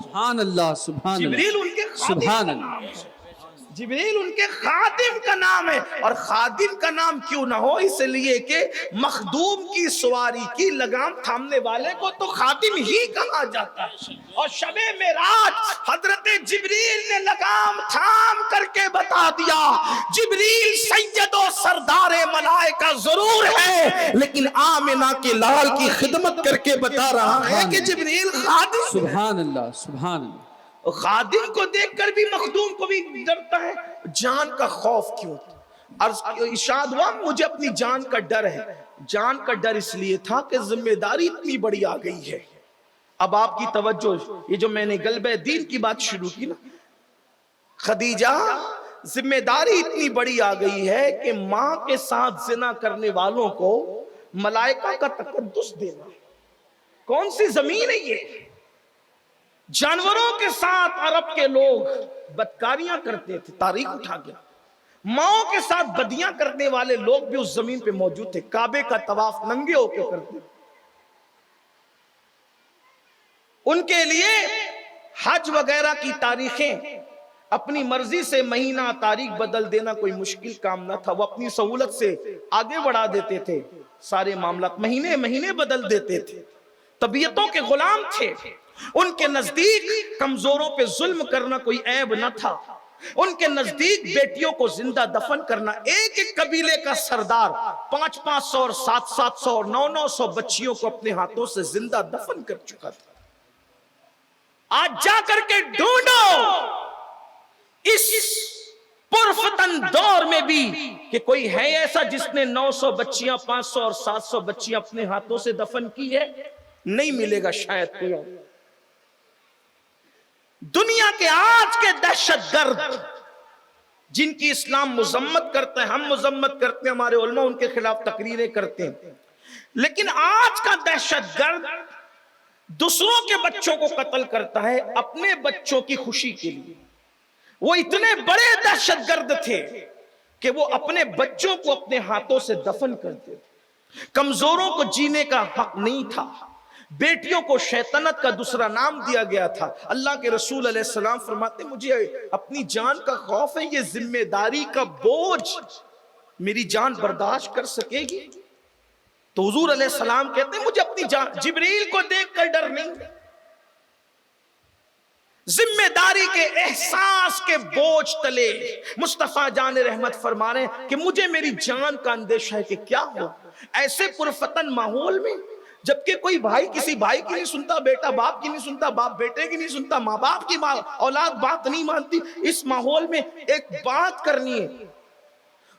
سبحان اللہ سبحان جبریل اللہ ان کے سبحان خادم, اللہ. جبریل ان کے خادم کا نام ہے. اور خادم کا نام کیوں نہ ہو؟ اس لیے کہ مخدوم کی سواری کی لگام تھامنے والے کو تو خادم ہی کہا جاتا ہے. اور شب معراج حضرت جبریل نے لگام تھام کر کے بتا دیا جبریل سید و سردار ملائکہ ضرور ہے, لیکن آمنہ کے لال کی خدمت کر کے بتا رہا ہے کہ جبریل خادم. سبحان اللہ سبحان اللہ. خادم کو دیکھ کر بھی مخدوم کو بھی ڈرتا ہے. جان کا خوف کیوں؟ ارشاد ہوا مجھے اپنی جان کا ڈر ہے. جان کا ڈر اس لیے تھا کہ ذمہ داری اتنی بڑی آ گئی ہے. اب آپ کی توجہ, یہ جو میں نے غلبہ دین کی بات شروع کی نا, خدیجہ, ذمہ داری اتنی بڑی آ گئی ہے کہ ماں کے ساتھ زنا کرنے والوں کو ملائکہ کا تقدس دینا. کون سی زمین ہے یہ؟ جانوروں کے ساتھ عرب کے لوگ بدکاریاں کرتے تھے, تاریخ اٹھا گیا. ماؤں کے ساتھ بدیاں کرنے والے لوگ بھی اس زمین پہ موجود تھے. کعبے کا طواف ننگے ہو کے کرتے. ان کے لیے حج وغیرہ کی تاریخیں اپنی مرضی سے مہینہ تاریخ بدل دینا کوئی مشکل کام نہ تھا. وہ اپنی سہولت سے آگے بڑھا دیتے تھے, سارے معاملات مہینے بدل دیتے تھے. طبیعتوں کے غلام تھے. ان کے نزدیک کمزوروں پہ ظلم کرنا کوئی عیب نہ تھا. ان کے نزدیک بیٹیوں کو زندہ دفن کرنا, ایک ایک قبیلے کا سردار 500 اور 700 اور 900 بچیوں کو اپنے ہاتھوں سے زندہ دفن کر چکا تھا. آج جا کر کے ڈھونڈو اس پرفتن دور میں بھی کہ کوئی ہے ایسا جس نے 900 بچیاں 500 اور 700 بچیاں اپنے ہاتھوں سے دفن کی ہے. نہیں ملے گا شاید کوئی. دنیا کے آج کے دہشت گرد جن کی اسلام مذمت کرتا ہے, ہم مذمت کرتے ہیں, ہمارے علماء ان کے خلاف تقریریں کرتے ہیں, لیکن آج کا دہشت گرد دوسروں کے بچوں کو قتل کرتا ہے اپنے بچوں کی خوشی کے لیے. وہ اتنے بڑے دہشت گرد تھے کہ وہ اپنے بچوں کو اپنے ہاتھوں سے دفن کرتے تھے. کمزوروں کو جینے کا حق نہیں تھا. بیٹیوں کو شیطنت کا دوسرا نام دیا گیا تھا. اللہ کے رسول علیہ السلام فرماتے مجھے اپنی جان کا خوف ہے, یہ ذمہ داری کا بوجھ میری جان برداشت کر سکے گی؟ تو حضور علیہ السلام کہتے ہیں مجھے اپنی جان, جبریل کو دیکھ کر ڈر نہیں, ذمہ داری کے احساس کے بوجھ تلے مصطفیٰ جان رحمت فرما رہے ہیں کہ مجھے میری جان کا اندیشہ ہے کہ کیا ہو ایسے پرفتن ماحول میں, جبکہ کوئی بھائی کسی بھائی کی نہیں سنتا, بیٹا باپ کی نہیں سنتا, باپ بیٹے کی نہیں سنتا, ماں باپ کی اولاد بات نہیں مانتی. اس ماحول میں ایک بات کرنی ہے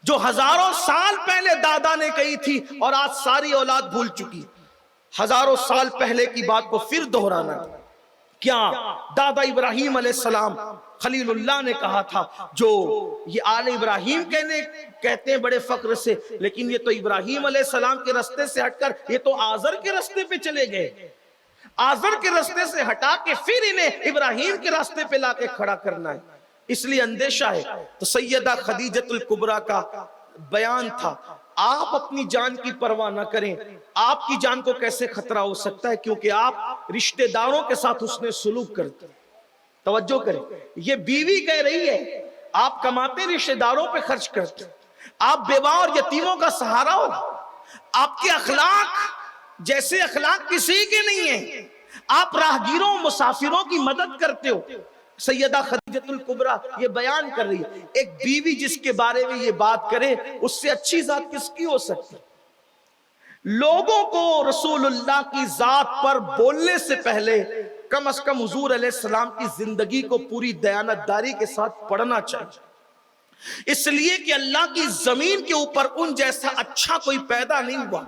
جو ہزاروں سال پہلے دادا نے کہی تھی اور آج ساری اولاد بھول چکی. ہزاروں سال پہلے کی بات کو پھر دہرانا. کیا دادا ابراہیم علیہ السلام خلیل اللہ نے کہا تھا، جو یہ آل ابراہیم کہتے ہیں بڑے فخر سے، لیکن یہ تو ابراہیم علیہ السلام کے راستے سے ہٹ کر یہ تو آزر کے راستے پہ چلے گئے، آزر کے راستے سے ہٹا کے پھر انہیں ابراہیم کے راستے پہ لا کے کھڑا کرنا ہے، اس لیے اندیشہ ہے۔ تو سیدہ خدیجۃ الکبریٰ کا بیان تھا، آپ اپنی جان کی پرواہ نہ کریں، آپ کی جان کو کیسے خطرہ ہو سکتا ہے، کیونکہ آپ رشتہ داروں کے ساتھ حسن سلوک کرتے ہیں۔ توجہ کریں، یہ بیوی کہہ رہی ہے آپ کماتے رشتہ داروں پہ خرچ کرتے، آپ بیوہ اور یتیموں کا سہارا ہو، آپ کے اخلاق جیسے اخلاق کسی کے نہیں ہیں، آپ راہگیروں مسافروں کی مدد کرتے ہو۔ سیدہ خدیجۃ الکبریٰ یہ بیان کر رہی ہے، ایک بیوی جس کے بارے میں یہ بات کرے اس سے اچھی ذات کس کی ہو سکتی؟ لوگوں کو رسول اللہ کی ذات پر بولنے سے پہلے کم از کم حضور علیہ السلام کی زندگی کو پوری دیانتداری کے ساتھ پڑھنا چاہیے، اس لیے کہ اللہ کی زمین کے اوپر ان جیسا اچھا کوئی پیدا نہیں ہوا،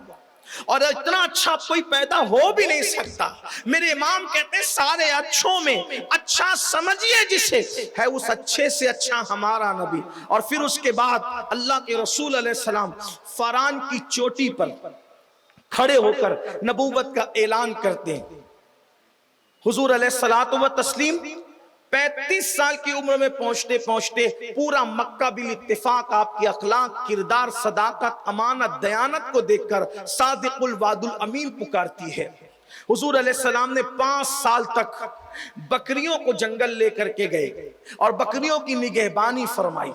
اور اتنا اچھا کوئی پیدا ہو بھی نہیں سکتا۔ میرے امام کہتے ہیں سارے اچھوں میں اچھا سمجھیے جسے، ہے اس اچھے سے اچھا ہمارا نبی۔ اور پھر اس کے بعد اللہ کے رسول علیہ السلام فران کی چوٹی پر کھڑے ہو کر نبوت کا اعلان کرتے ہیں۔ حضور علیہ الصلوۃ والتسلیم 35 سال کی عمر میں پہنچتے پہنچتے پورا مکہ بالاتفاق آپ کی اخلاق، کردار، صداقت، امانت، دیانت کو دیکھ کر صادق الوعد الامین پکارتی ہے۔ حضور علیہ السلام نے 5 سال تک بکریوں کو جنگل لے کر کے گئے اور بکریوں کی نگہبانی فرمائی۔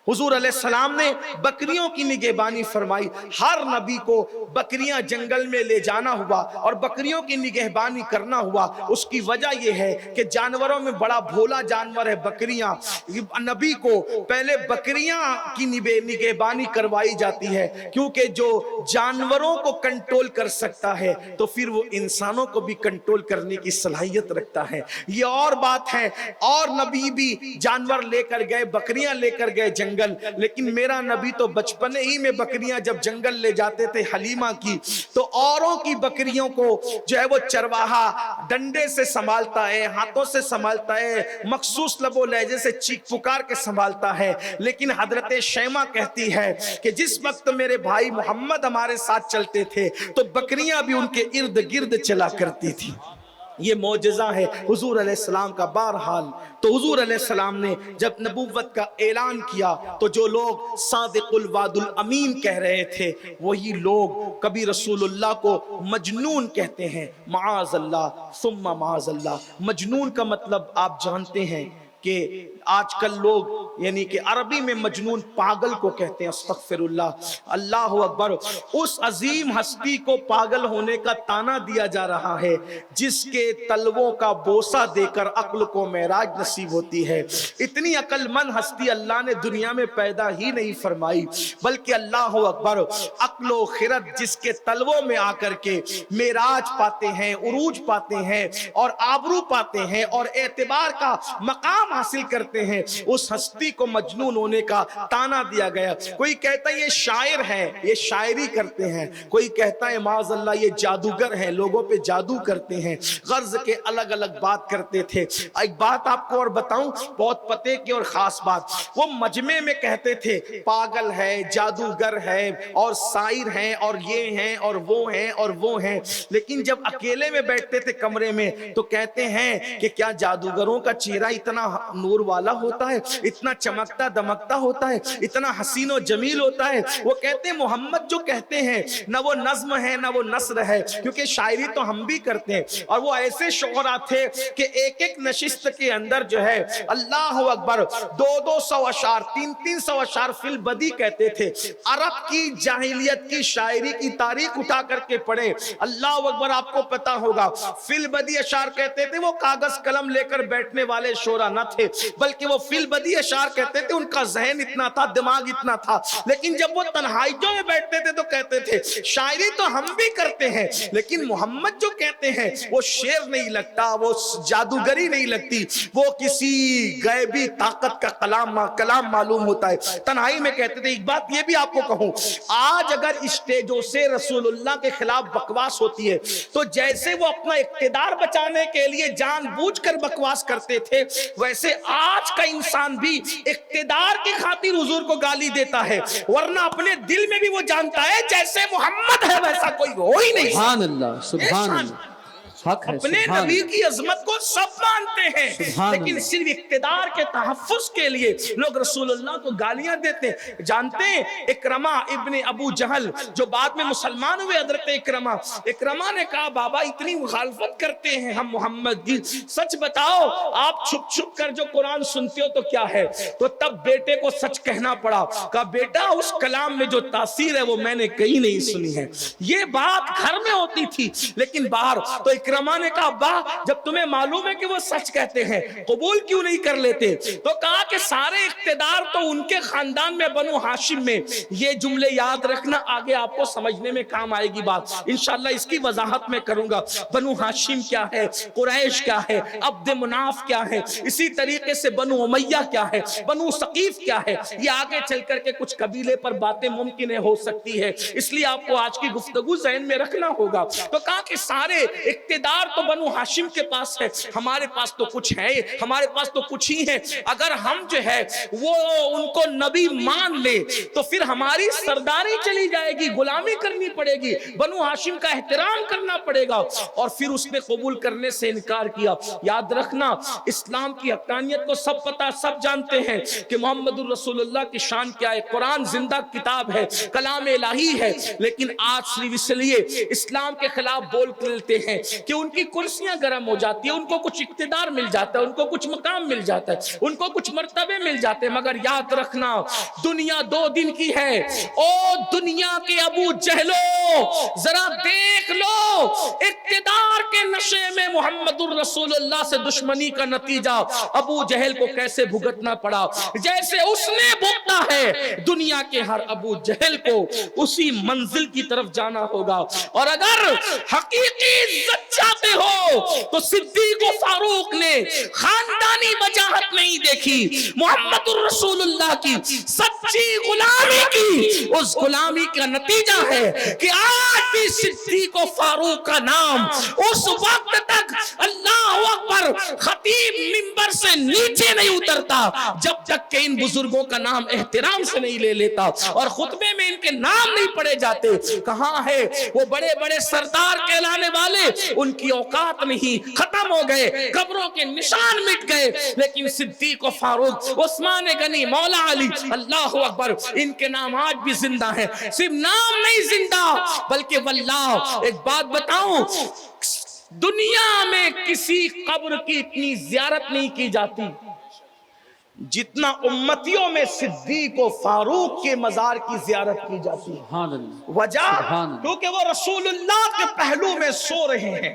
حضور علیہ السلام نے بکریوں کی نگہبانی فرمائی۔ ہر نبی کو بکریاں جنگل میں لے جانا ہوا اور بکریوں کی نگہبانی کرنا ہوا۔ اس کی وجہ یہ ہے کہ جانوروں میں بڑا بھولا جانور ہے بکریاں، نبی کو پہلے بکریاں کی نگہبانی کروائی جاتی ہے، کیونکہ جو جانوروں کو کنٹرول کر سکتا ہے تو پھر وہ انسانوں کو بھی کنٹرول کرنے کی صلاحیت رکھتا ہے۔ یہ اور بات ہے، اور نبی بھی جانور لے کر گئے، بکریاں لے کر گئے جنگل، لیکن میرا نبی تو بچپنے ہی میں بکریاں جب جنگل لے جاتے تھے حلیمہ کی، تو اوروں کی بکریوں کو جو ہے وہ چرواہا ڈنڈے سے سنبھالتا ہے، ہاتھوں سے سنبھالتا ہے، مخصوص لب و لہجے سے چیخ پکار کے سنبھالتا ہے۔ لیکن حضرت شیمہ کہتی ہے کہ جس وقت میرے بھائی محمد ہمارے ساتھ چلتے تھے تو بکریاں بھی ان کے ارد گرد چلا کرتی تھی۔ یہ معجزہ ہے حضور علیہ السلام کا۔ بہرحال تو حضور علیہ السلام نے جب نبوت کا اعلان کیا تو جو لوگ صادق الوعد الامین کہہ رہے تھے وہی لوگ کبھی رسول اللہ کو مجنون کہتے ہیں، معاذ اللہ ثم معاذ اللہ۔ مجنون کا مطلب آپ جانتے ہیں کہ آج کل لوگ یعنی کہ عربی میں مجنون پاگل کو کہتے ہیں، استغفر اللہ، اللہ اکبر۔ اس عظیم ہستی کو پاگل ہونے کا طعنہ دیا جا رہا ہے جس کے تلووں کا بوسہ دے کر عقل کو معراج نصیب ہوتی ہے۔ اتنی عقل مند ہستی اللہ نے دنیا میں پیدا ہی نہیں فرمائی، بلکہ اللہ اکبر عقل و خرد جس کے تلووں میں آ کر کے معراج پاتے ہیں، عروج پاتے ہیں اور آبرو پاتے ہیں اور اعتبار کا مقام حاصل کرتے ہیں، اس ہستی کو مجنون ہونے کا طعنہ دیا گیا۔ کوئی کہتا ہے یہ شاعر ہے، یہ شاعری کرتے ہیں، کوئی کہتا ہے معاذ اللہ یہ جادوگر ہیں، لوگوں پہ جادو کرتے ہیں، غرض کے الگ الگ بات کرتے تھے۔ ایک بات آپ کو اور بتاؤں بہت پتے کی اور خاص بات، وہ مجمع میں کہتے تھے پاگل ہے، جادوگر ہے اور سائر ہیں اور یہ ہیں اور وہ ہیں اور وہ ہیں، لیکن جب اکیلے میں بیٹھتے تھے کمرے میں تو کہتے ہیں کہ کیا جادوگروں کا چہرہ اتنا نور والا ہوتا ہے، اتنا چمکتا دمکتا ہوتا ہے، اتنا حسین و جمیل ہوتا ہے؟ وہ کہتے ہیں محمد جو کہتے ہیں نہ وہ نظم ہے نہ وہ نثر ہے، کیونکہ شاعری تو ہم بھی کرتے ہیں، اور وہ ایسے شعراء تھے کہ ایک ایک نشست کے اندر جو ہے اللہ اکبر 200 اشعار 300 اشعار فی البدی کہتے تھے۔ عرب کی جاہلیت کی شاعری کی تاریخ اٹھا کر کے پڑھے، اللہ اکبر، آپ کو پتا ہوگا فی البدی اشعار کہتے تھے، وہ کاغذ قلم لے کر بیٹھنے والے شعراء نہ تھے، بلکہ وہ فی البدی اشعار کہتے تھے، ان کا ذہن اتنا تھا، دماغ اتنا تھا، لیکن جب وہ تنہائیوں میں بیٹھتے تھے تو کہتے تھے شاعری تو ہم بھی کرتے ہیں لیکن محمد جو کہتے ہیں وہ شعر نہیں لگتا، وہ جادوگری نہیں لگتی، وہ کسی غیبی طاقت کا کلام معلوم ہوتا ہے۔ تنہائی میں کہتے تھے۔ ایک بات یہ بھی آپ کو کہوں، آج اگر اسٹیجوں سے رسول اللہ کے خلاف بکواس ہوتی ہے تو جیسے وہ اپنا اقتدار بچانے کے لیے جان بوجھ کر بکواس کرتے تھے، ویسے آج کا انسان بھی اقتدار کی خاطر حضور کو گالی دیتا ہے، ورنہ اپنے دل میں بھی وہ جانتا ہے جیسے محمد ہے ویسا کوئی ہو ہی نہیں۔ سبحان اللہ، سبحان اللہ، حق ہے، اپنے سبحان نبی اللہ، کی عظمت کو سب مانتے ہیں سبحان لیکن اللہ۔ صرف اقتدار کے تحفظ کے لیے لوگ رسول اللہ کو گالیاں دیتے ہیں۔ جانتے ہیں اکرمہ ابن ابو جہل جو بعد میں مسلمان ہوئے، حضرت اکرمہ نے کہا بابا اتنی مخالفت کرتے ہیں ہم محمد کی، سچ بتاؤ آپ چھپ چھپ کر جو قرآن سنتے ہو تو کیا ہے؟ تو تب بیٹے کو سچ کہنا پڑا، کہا بیٹا اس کلام میں جو تاثیر ہے وہ میں نے کہیں نہیں سنی ہے۔ یہ بات گھر میں ہوتی تھی لیکن باہر تو اکرمہ نے کہا ابا جب تمہیں معلوم ہے کہ وہ سچ کہتے ہیں قبول کیوں نہیں کر لیتے؟ تو کہا کہ سارے اقتدار تو ان کے خاندان میں بنو ہاشم میں۔ یہ جملے یاد رکھنا، آگے آپ کو سمجھنے میں کام آئے گی بات، انشاءاللہ اس کی وضاحت میں کروں گا۔ بنو ہاشم کیا ہے، قریش کیا ہے، عبد مناف کیا ہے، اسی طریقے سے بنو امیہ کیا ہے، بنو ثقیف کیا ہے، یہ آگے چل کر کے کچھ قبیلے پر باتیں ممکن ہو سکتی ہے، اس لیے آپ کو آج کی گفتگو ذہن میں رکھنا ہوگا۔ تو کہا کہ سارے اقتدار تو بنو ہاشم کے پاس ہے، ہمارے پاس تو کچھ ہے، ہمارے پاس تو کچھ ہی ہے، اگر ہم جو ہے وہ ان کو نبی مان لے تو پھر ہماری سرداری چلی جائے گی، غلامی کرنی پڑے گی، بنو ہاشم کا احترام کرنا پڑے گا، اور پھر اس نے قبول کرنے سے انکار کیا۔ یاد رکھنا اسلام کی حقانیت کو سب پتا، سب جانتے ہیں کہ محمد الرسول اللہ کی شان کیا ہے، قرآن زندہ کتاب ہے، کلام الہی ہے، لیکن آج صرف اس لیے اسلام کے خلاف بول لیتے ہیں کہ ان کی کرسیاں گرم ہو جاتی ہیں، ان کو کچھ اقتدار مل جاتا ہے، ان کو کچھ مقام مل جاتا ہے، ان کو کچھ مرتبے مل جاتے ہیں، مگر یاد رکھنا دنیا 2 دن کی ہے۔ او دنیا کے ابو جہلو ذرا دیکھ لو اقتدار کے نشے میں محمد الرسول اللہ سے دشمنی کا نتیجہ ابو جہل کو کیسے بھگتنا پڑا، جیسے اس نے بھگتا ہے دنیا کے ہر ابو جہل کو اسی منزل کی طرف جانا ہوگا۔ اور اگر حقیقی عزت چاہتے ہو تو صدیق و فاروق نے خاندانی وجاہت نہیں دیکھی، محمد الرسول اللہ کی سچی غلامی کی، اس غلامی کا نتیجہ ہے کہ آج بھی صدیق و فاروق کا نام اس وقت تک اللہ اکبر خطیب منبر سے نیچے نہیں اترتا جب تک کہ ان بزرگوں کا نام احترام سے نہیں لے لیتا، اور خطبے میں ان کے نام نہیں پڑے جاتے۔ کہاں ہے وہ بڑے بڑے سردار کہلانے والے؟ ان کی اوقات نہیں، ختم ہو گئے، قبروں کے نشان مٹ گئے، لیکن صدیق و فاروق، عثمان غنی، مولا علی، اللہ اکبر، ان کے نام آج بھی زندہ ہیں۔ صرف نام نہیں زندہ بلکہ واللہ ایک بات بتاؤں، دنیا میں کسی قبر کی اتنی زیارت نہیں کی جاتی جتنا امتیوں میں صدیق و فاروق کے مزار کی زیارت کی جاتی ہے۔ سبحان اللہ، وجہ سبحان اللہ، کیونکہ وہ رسول اللہ کے پہلو میں سو رہے ہیں،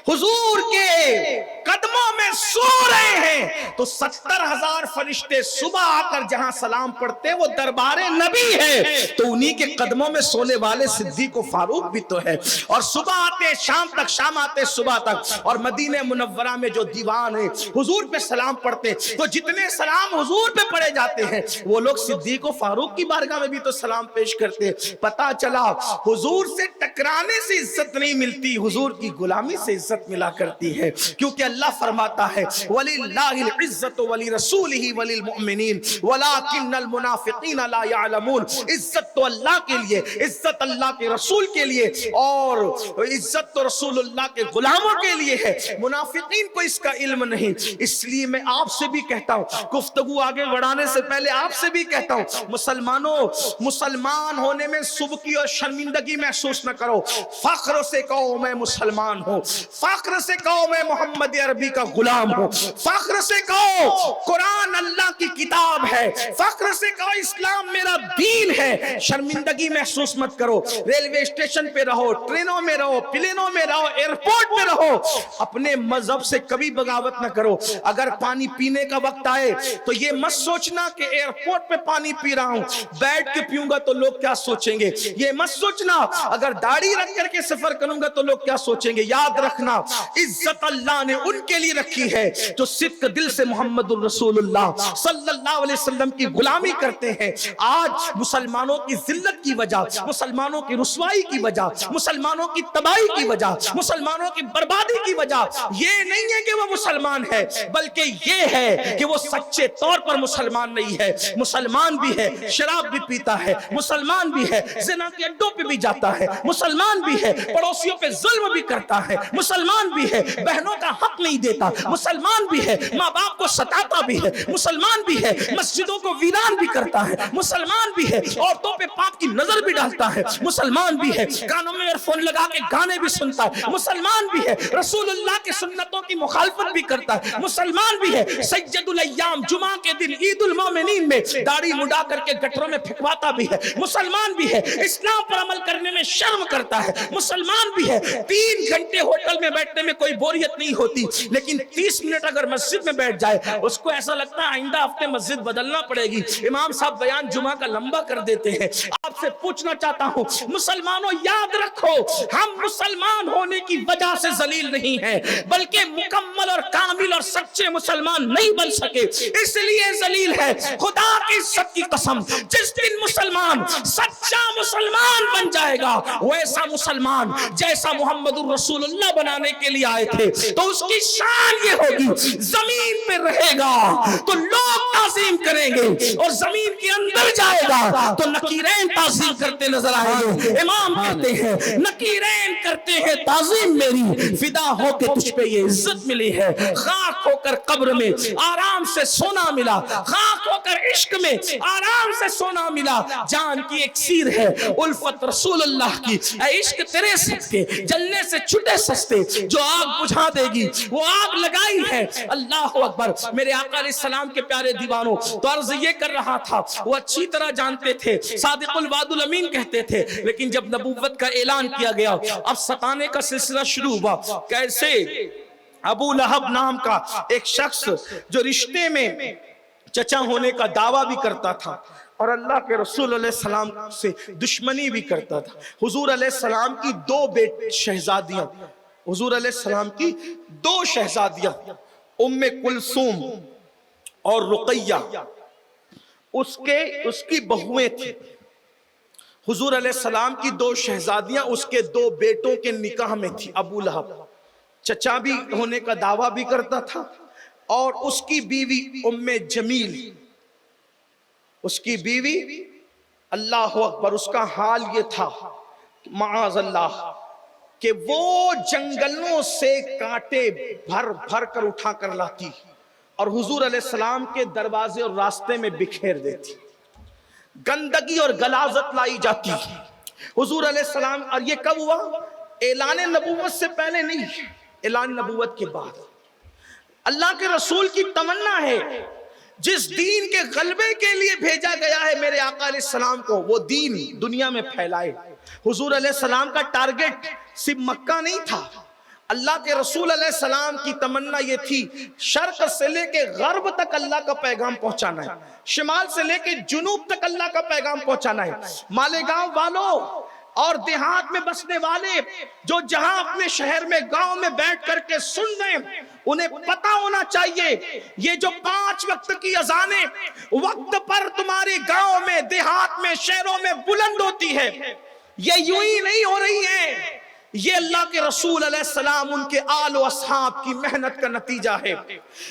حضور کے قدموں میں سو رہے ہیں، تو 70,000 فرشتے صبح آ کر جہاں سلام پڑھتے وہ دربار نبی ہے، تو انہی کے قدموں میں سونے والے صدیق و فاروق بھی تو ہے، اور صبح آتے شام تک، شام آتے صبح تک، اور مدینہ منورہ میں جو دیوان ہے حضور پہ سلام پڑھتے، تو جتنے سلام حضور پہ پڑے جاتے ہیں وہ لوگ صدیق و فاروق کی بارگاہ میں بھی تو سلام پیش کرتے۔ پتا چلا حضور سے ٹکرانے سے عزت نہیں ملتی، حضور کی غلامی سے عزت ملا کرتی ہے، کیونکہ اللہ فرماتا ہے وَلِلَّهِ الْعِزَّةُ وَلِرَسُولِهِ وَلِلْمُؤْمِنِينَ وَلَكِنَّ الْمُنَافِقِينَ لَا يَعْلَمُونَ۔ عزت تو اللہ کے لیے، عزت اللہ کے رسول کے لیے، اور عزت تو رسول اللہ کے غلاموں کے لیے ہے، منافقین کو اس کا علم نہیں۔ اس لیے میں آپ سے بھی کہتا ہوں، گفتگو آگے بڑھانے سے پہلے آپ سے بھی کہتا ہوں، مسلمانوں، مسلمان ہونے میں سبکی اور شرمندگی محسوس نہ کرو, فخر سے کہو میں مسلمان ہوں, فخر سے کہو میں محمد عربی کا غلام ہوں, فخر سے کہو قرآن اللہ کی کتاب ہے, فخر سے کہو اسلام میرا دین ہے. شرمندگی محسوس مت کرو. ریلوے اسٹیشن پہ رہو, ٹرینوں میں رہو, پلینوں میں رہو, ایئرپورٹ میں رہو, اپنے مذہب سے کبھی بغاوت نہ کرو. اگر پانی پینے کا وقت آئے تو یہ مت سوچنا کہ ایئرپورٹ پہ پانی پی رہا ہوں, بیٹھ کے پیوں گا تو لوگ کیا سوچیں گے. یہ مت سوچنا اگر داڑھی رکھ کر کے سفر کروں گا تو لوگ کیا سوچیں گے. یاد رکھنا عزت اللہ نے ان کے لیے رکھی ہے جو صدق دل سے محمد الرسول اللہ صلی اللہ علیہ وسلم کی غلامی کرتے ہیں. آج مسلمانوں کی ذلت کی وجہ, مسلمانوں کی رسوائی کی وجہ, مسلمانوں کی تباہی کی وجہ, مسلمانوں کی بربادی کی وجہ یہ نہیں ہے کہ وہ مسلمان ہے, بلکہ یہ ہے کہ وہ سچے طور پر مسلمان نہیں ہے. مسلمان بھی ہے, شراب بھی پیتا ہے, مسلمان بھی ہے, زنا کے اڈوں پہ بھی جاتا ہے, مسلمان بھی ہے, پڑوسیوں پہ ظلم بھی کرتا ہے, مسلمان بھی ہے, بہنوں کا حق نہیں دیتا, مسلمان بھی ہے, ماں باپ کو ستاتا بھی ہے, مسلمان بھی ہے, مسجدوں کو ویران بھی کرتا ہے, مسلمان بھی ہے, عورتوں پہ پاپ کی نظر بھی ڈالتا ہے, مسلمان بھی ہے, کانوں میں ایئر فون لگا کے گانے بھی سنتا ہے, مسلمان بھی ہے, رسول اللہ کی سنتوں کی مخالفت بھی کرتا ہے, مسلمان بھی ہے, سید الایام جمعہ کے دن عید المومنین میں داڑھی مڈا کر کے گٹروں میں پھینکواتا بھی ہے, مسلمان بھی ہے, اسلام پر عمل کرنے میں شرم کرتا ہے, مسلمان بھی ہے, 3 گھنٹے ہوٹل میں بیٹھنے میں کوئی بوریت نہیں ہوتی, لیکن 30 منٹ اگر مسجد میں بیٹھ جائے اس کو ایسا لگتا ہے آئندہ ہفتے مسجد بدلنا پڑے گی, امام صاحب بیان جمعہ کا لمبا کر دیتے ہیں. آپ سے پوچھنا چاہتا ہوں مسلمانوں, یاد رکھو ہم مسلمان ہونے کی وجہ سے ذلیل نہیں ہیں, بلکہ مکمل اور کامل اور سچے مسلمان نہیں بن سکے اس لیے ذلیل ہے. خدا کی عزت کی قسم, جس دن مسلمان سچا مسلمان بن جائے گا, ویسا مسلمان جیسا محمد الرسول اللہ بنانے کے لیے آئے تھے, تو اس کی شان یہ ہوگی زمین پہ رہے گا تو لوگ تعظیم کریں گے, اور زمین کے اندر جائے گا تو نکیرین تعظیم کرتے نظر آئیں گے. امام کہتے ہیں نکیرین کرتے ہیں تعظیم میری, فدا ہو کے تجھ پہ یہ عزت ملی ہے. خاک ہو کر قبر میں آرام سے سونا ملا, خاک ہو کر عشق میں آرام سے سونا ملا. جان کی ایک سیر ہے الفت رسول اللہ کی, اے عشق تیرے صدقے جلنے سے چھٹے سستے, جو آگ بجھا دے گی وہ آگ لگائی ہے. اللہ اکبر. میرے آقا علیہ السلام کے پیارے دیوانوں, تو عرض یہ کر رہا تھا, وہ اچھی طرح جانتے تھے, صادق الوعد الامین کہتے تھے, لیکن جب نبوت کا اعلان کیا گیا اب ستانے کا سلسلہ شروع ہوا. کیسے؟ ابو لہب نام کا ایک شخص جو رشتے میں چچا ہونے کا دعویٰ بھی کرتا تھا اور اللہ کے رسول علیہ السلام سے دشمنی بھی کرتا تھا. حضور علیہ السلام کی 2 شہزادیاں, حضور علیہ السلام کی 2 شہزادیاں ام کلثوم اور رقیہ اس کی بہویں تھیں. حضور علیہ السلام کی 2 شہزادیاں اس کے 2 بیٹوں کے نکاح میں تھی. ابو لہب چچا بھی ہونے کا دعویٰ بھی کرتا تھا, اور اس کی بیوی ام جمیل, اس کی بیوی, اللہ اکبر, اس کا حال یہ تھا معاذ اللہ کہ وہ جنگلوں سے کانٹے بھر بھر کر اٹھا کر لاتی اور حضور علیہ السلام کے دروازے اور راستے میں بکھیر دیتی. گندگی اور غلاظت لائی جاتی حضور علیہ السلام. اور یہ کب ہوا؟ اعلان نبوت سے پہلے نہیں, اعلان نبوت کے بعد. اللہ کے رسول کی تمنا ہے جس دین کے غلبے کے لیے بھیجا گیا ہے میرے آقا علیہ السلام کو, وہ دین دنیا میں پھیلائے. حضور علیہ السلام کا ٹارگٹ صرف مکہ نہیں تھا, اللہ کے رسول علیہ السلام کی تمنا یہ تھی شرق سے لے کے غرب تک اللہ کا پیغام پہنچانا ہے, شمال سے لے کے جنوب تک اللہ کا پیغام پہنچانا ہے. مالیگاؤں والوں اور دیہات میں بسنے والے جو جہاں اپنے شہر میں گاؤں میں بیٹھ کر کے سن رہے ہیں, انہیں پتا ہونا چاہیے یہ جو 5 وقت کی اذانیں وقت پر تمہارے گاؤں میں, دیہات میں, شہروں میں بلند ہوتی ہے, یہ یوں ہی نہیں ہو رہی ہے, یہ اللہ کے رسول علیہ السلام ان کے آل و اصحاب کی محنت کا نتیجہ ہے۔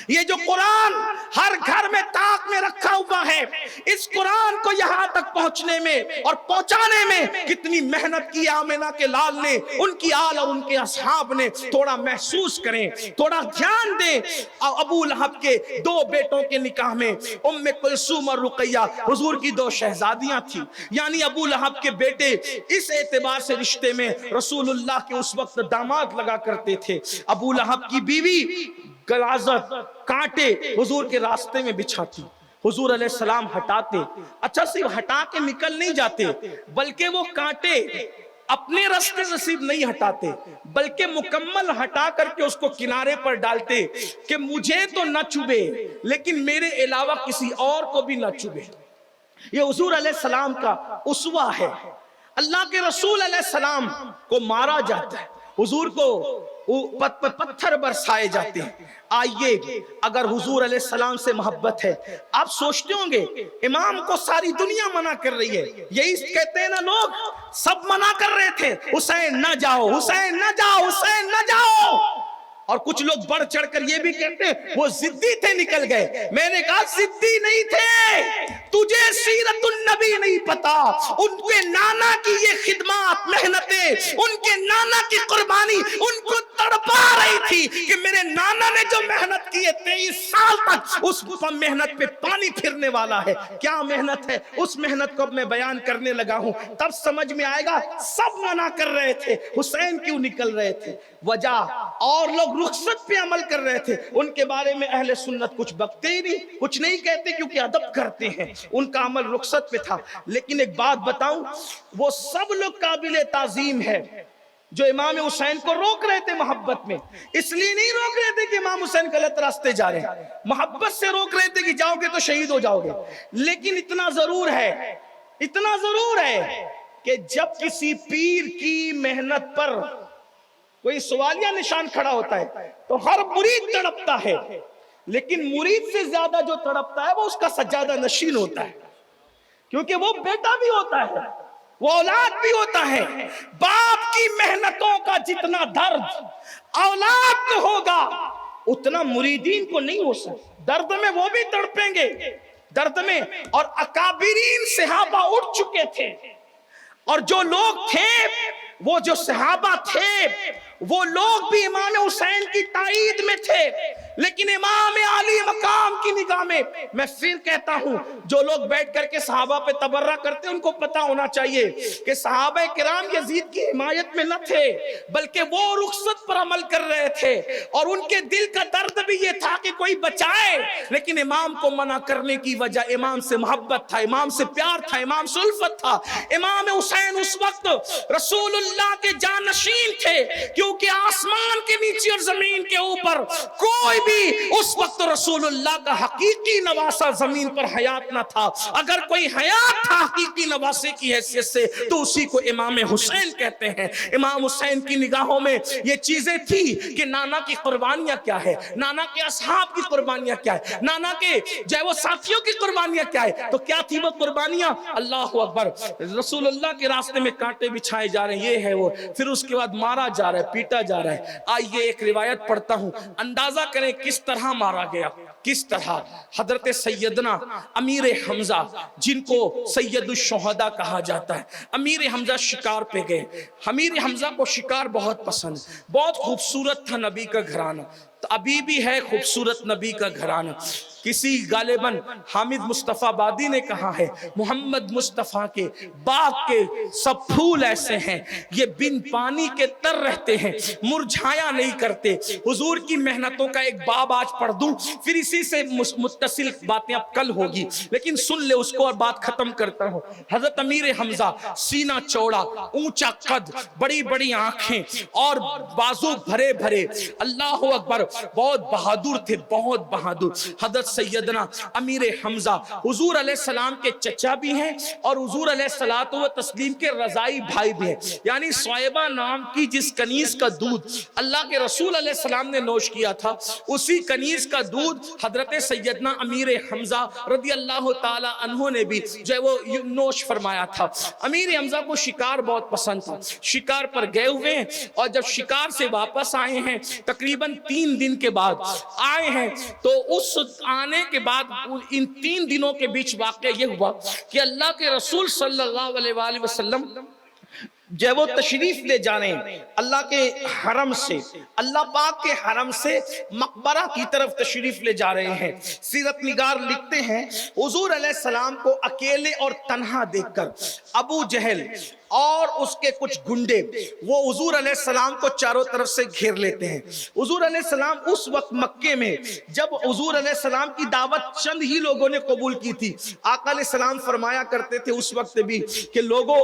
یہ جو قرآن ہر گھر میں طاق میں رکھا ہوا ہے، اس قرآن کو یہاں تک پہنچنے میں اور پہنچانے میں کتنی محنت کی آمنہ کے لال نے، ان کی آل اور ان کے اصحاب نے۔ تھوڑا محسوس کریں، تھوڑا دھیان دیں۔ ابو لہب کے 2 بیٹوں کے نکاح میں ام کلثوم اور رقیہ حضور کی 2 شہزادیاں تھیں، یعنی ابو لہب کے بیٹے اس اعتبار سے رشتے میں رسول اللہ کے اس وقت داماد لگا کرتے تھے۔ ابو لہب کی بیوی غلاظت کانٹے حضور کے راستے میں بچھاتی، حضور علیہ السلام ہٹاتے۔ اچھا صرف ہٹا کے نکل نہیں جاتے، بلکہ وہ کانٹے اپنے راستے سے صرف نہیں ہٹاتے، بلکہ مکمل ہٹا کر کے اس کو کنارے پر ڈالتے کہ مجھے تو نہ چبھے لیکن میرے علاوہ کسی اور کو بھی نہ چبھے۔ یہ حضور علیہ السلام کا اسوہ ہے۔ اللہ کے رسول علیہ السلام کو مارا جاتا ہے، حضور کو پتھر برسائے جاتے ہیں۔ آئیے، اگر حضور علیہ السلام سے محبت ہے، آپ سوچتے ہوں گے امام کو ساری دنیا منع کر رہی ہے، یہی کہتے ہیں نا لوگ، سب منع کر رہے تھے حسین نہ جاؤ، حسین نہ جاؤ، حسین نہ جاؤ۔ اور کچھ لوگ بڑھ چڑھ کر یہ بھی کہتے ہیں وہ ضدی تھے نکل گئے۔ میں نے کہا ضدی نہیں تھے، تجھے سیرت النبی نہیں پتا۔ ان کے نانا کی یہ خدمات، محنتیں، ان کے نانا کی قربانی ان کو تڑپا رہی تھی کہ میرے نانا نے جو محنت کی ہے 23 سال تک، اس محنت پہ پانی پھرنے والا ہے۔ کیا محنت ہے؟ اس محنت کو اب میں بیان کرنے لگا ہوں، تب سمجھ میں آئے گا سب منع کر رہے تھے، حسین کیوں نکل رہے تھے۔ وجہ، اور لوگ رخصت پہ عمل کر رہے تھے، ان کے بارے میں اہل سنت کچھ بکتے ہی نہیں، کچھ نہیں کہتے کیونکہ ادب کرتے ہیں، ان کا عمل رخصت پہ تھا۔ لیکن ایک بات بتاؤں، وہ سب لوگ قابل تعظیم ہے جو امام حسین کو روک رہے تھے محبت میں۔ اس لیے نہیں روک رہے تھے کہ امام حسین غلط راستے جا رہے ہیں، محبت سے روک رہے تھے کہ جاؤ گے تو شہید ہو جاؤ گے۔ لیکن اتنا ضرور ہے کہ جب کسی پیر کی محنت پر کوئی سوالیہ نشان کھڑا ہوتا ہے تو ہر مرید تڑپتا ہے، لیکن مرید سے زیادہ جو تڑپتا ہے وہ اس کا سجادہ نشین ہوتا ہے، کیونکہ وہ بیٹا بھی ہوتا ہے، وہ اولاد بھی ہوتا ہے۔ باپ کی محنتوں کا جتنا درد اولاد کو ہوگا اتنا مریدین کو نہیں ہو سکتا۔ درد میں وہ بھی تڑپیں گے، درد میں۔ اور اکابرین صحابہ اٹھ چکے تھے، اور جو لوگ تھے، وہ جو صحابہ تھے، وہ لوگ بھی امام حسین کی تائید میں تھے، لیکن امام عالی مقام کی نگاہ میں، میں پھر کہتا ہوں، جو لوگ بیٹھ کر کے صحابہ پہ تبرہ کرتے ان کو پتا ہونا چاہیے کہ صحابہ کرام یزید کی حمایت میں نہ تھے، بلکہ وہ رخصت پر عمل کر رہے تھے، اور ان کے دل کا درد بھی یہ تھا کہ کوئی بچائے، لیکن امام کو منع کرنے کی وجہ امام سے محبت تھا، امام سے پیار تھا، امام سے الفت تھا۔ امام حسین اس وقت رسول اللہ کے جانشین تھے، کیونکہ آسمان کے نیچے اور زمین کے اوپر کوئی بھی اس وقت رسول اللہ کا حقیقی نواسہ زمین پر حیات نہ تھا۔ اگر کوئی حیات تھا حقیقی نواسے کی حیثیت سے تو اسی کو امام حسین کہتے ہیں۔ امام حسین کی نگاہوں میں یہ چیزیں تھی کہ نانا کی قربانیاں کیا ہے، نانا کے اصحاب کی قربانیاں کیا ہے، نانا کے جو ہے وہ ساتھیوں کی قربانیاں کیا ہے۔ تو کیا تھی وہ قربانیاں؟ اللہ اکبر، رسول اللہ کے راستے میں کانٹے بچھائے جا رہے ہیں، یہ ہے وہ، پھر اس کے بعد مارا جا رہا ہے، پیٹا جا رہا ہے۔ آئیے ایک روایت پڑھتا ہوں، اندازہ کریں کس طرح مارا گیا، کس طرح۔ حضرت سیدنا امیر حمزہ، جن کو سید الشہداء کہا جاتا ہے، امیر حمزہ شکار پہ گئے۔ امیر حمزہ کو شکار بہت پسند، بہت خوبصورت تھا نبی کا گھرانہ، ابھی بھی ہے خوبصورت نبی کا گھرانہ۔ کسی غالباً حامد مصطفیٰ بادی نے کہا ہے، محمد مصطفیٰ کے باغ کے سب پھول ایسے ہیں، یہ بن پانی کے تر رہتے ہیں، مرجھایا نہیں کرتے۔ حضور کی محنتوں کا ایک باب آج پڑھ دوں، پھر اسی سے متصل باتیں اب کل ہوگی، لیکن سن لے اس کو اور بات ختم کرتا ہوں۔ حضرت امیر حمزہ، سینہ چوڑا، اونچا قد، بڑی بڑی آنکھیں اور بازو بھرے بھرے، اللہ اکبر، بہت بہادر تھے، بہت بہادر. حضرت سیدنا امیر حمزہ حضور علیہ السلام کے چچا بھی ہیں اور حضور علیہ الصلوۃ والتسلیم کے رضائی بھائی بھی ہیں. یعنی صویبہ نام کی جس کنیز کا دودھ اللہ کے رسول علیہ السلام نے نوش کیا تھا، اسی کنیز کا دودھ حضرت سیدنا امیر حمزہ رضی اللہ تعالی عنہ نے بھی جو ہے وہ نوش فرمایا تھا. امیر حمزہ کو شکار بہت پسند تھا، شکار پر گئے ہوئے ہیں اور جب شکار سے واپس آئے ہیں تقریباً 3 دن کے بعد آئے ہیں، تو اس آنے کے بعد ان 3 دنوں کے بیچ واقعہ یہ ہوا کہ اللہ کے رسول صلی اللہ علیہ وآلہ وسلم جو ہے وہ تشریف لے جانے اللہ کے حرم سے، اللہ پاک کے حرم سے مقبرہ کی طرف تشریف لے جا رہے ہیں. سیرت نگار لکھتے ہیں حضور علیہ السلام کو اکیلے اور تنہا دیکھ کر ابو جہل اور اس کے کچھ گنڈے وہ حضور علیہ السلام کو چاروں طرف سے گھیر لیتے ہیں. حضور علیہ السلام اس وقت مکے میں جب حضور علیہ السلام کی دعوت چند ہی لوگوں نے قبول کی تھی. آقا علیہ السلام فرمایا کرتے تھے اس وقت بھی کہ لوگوں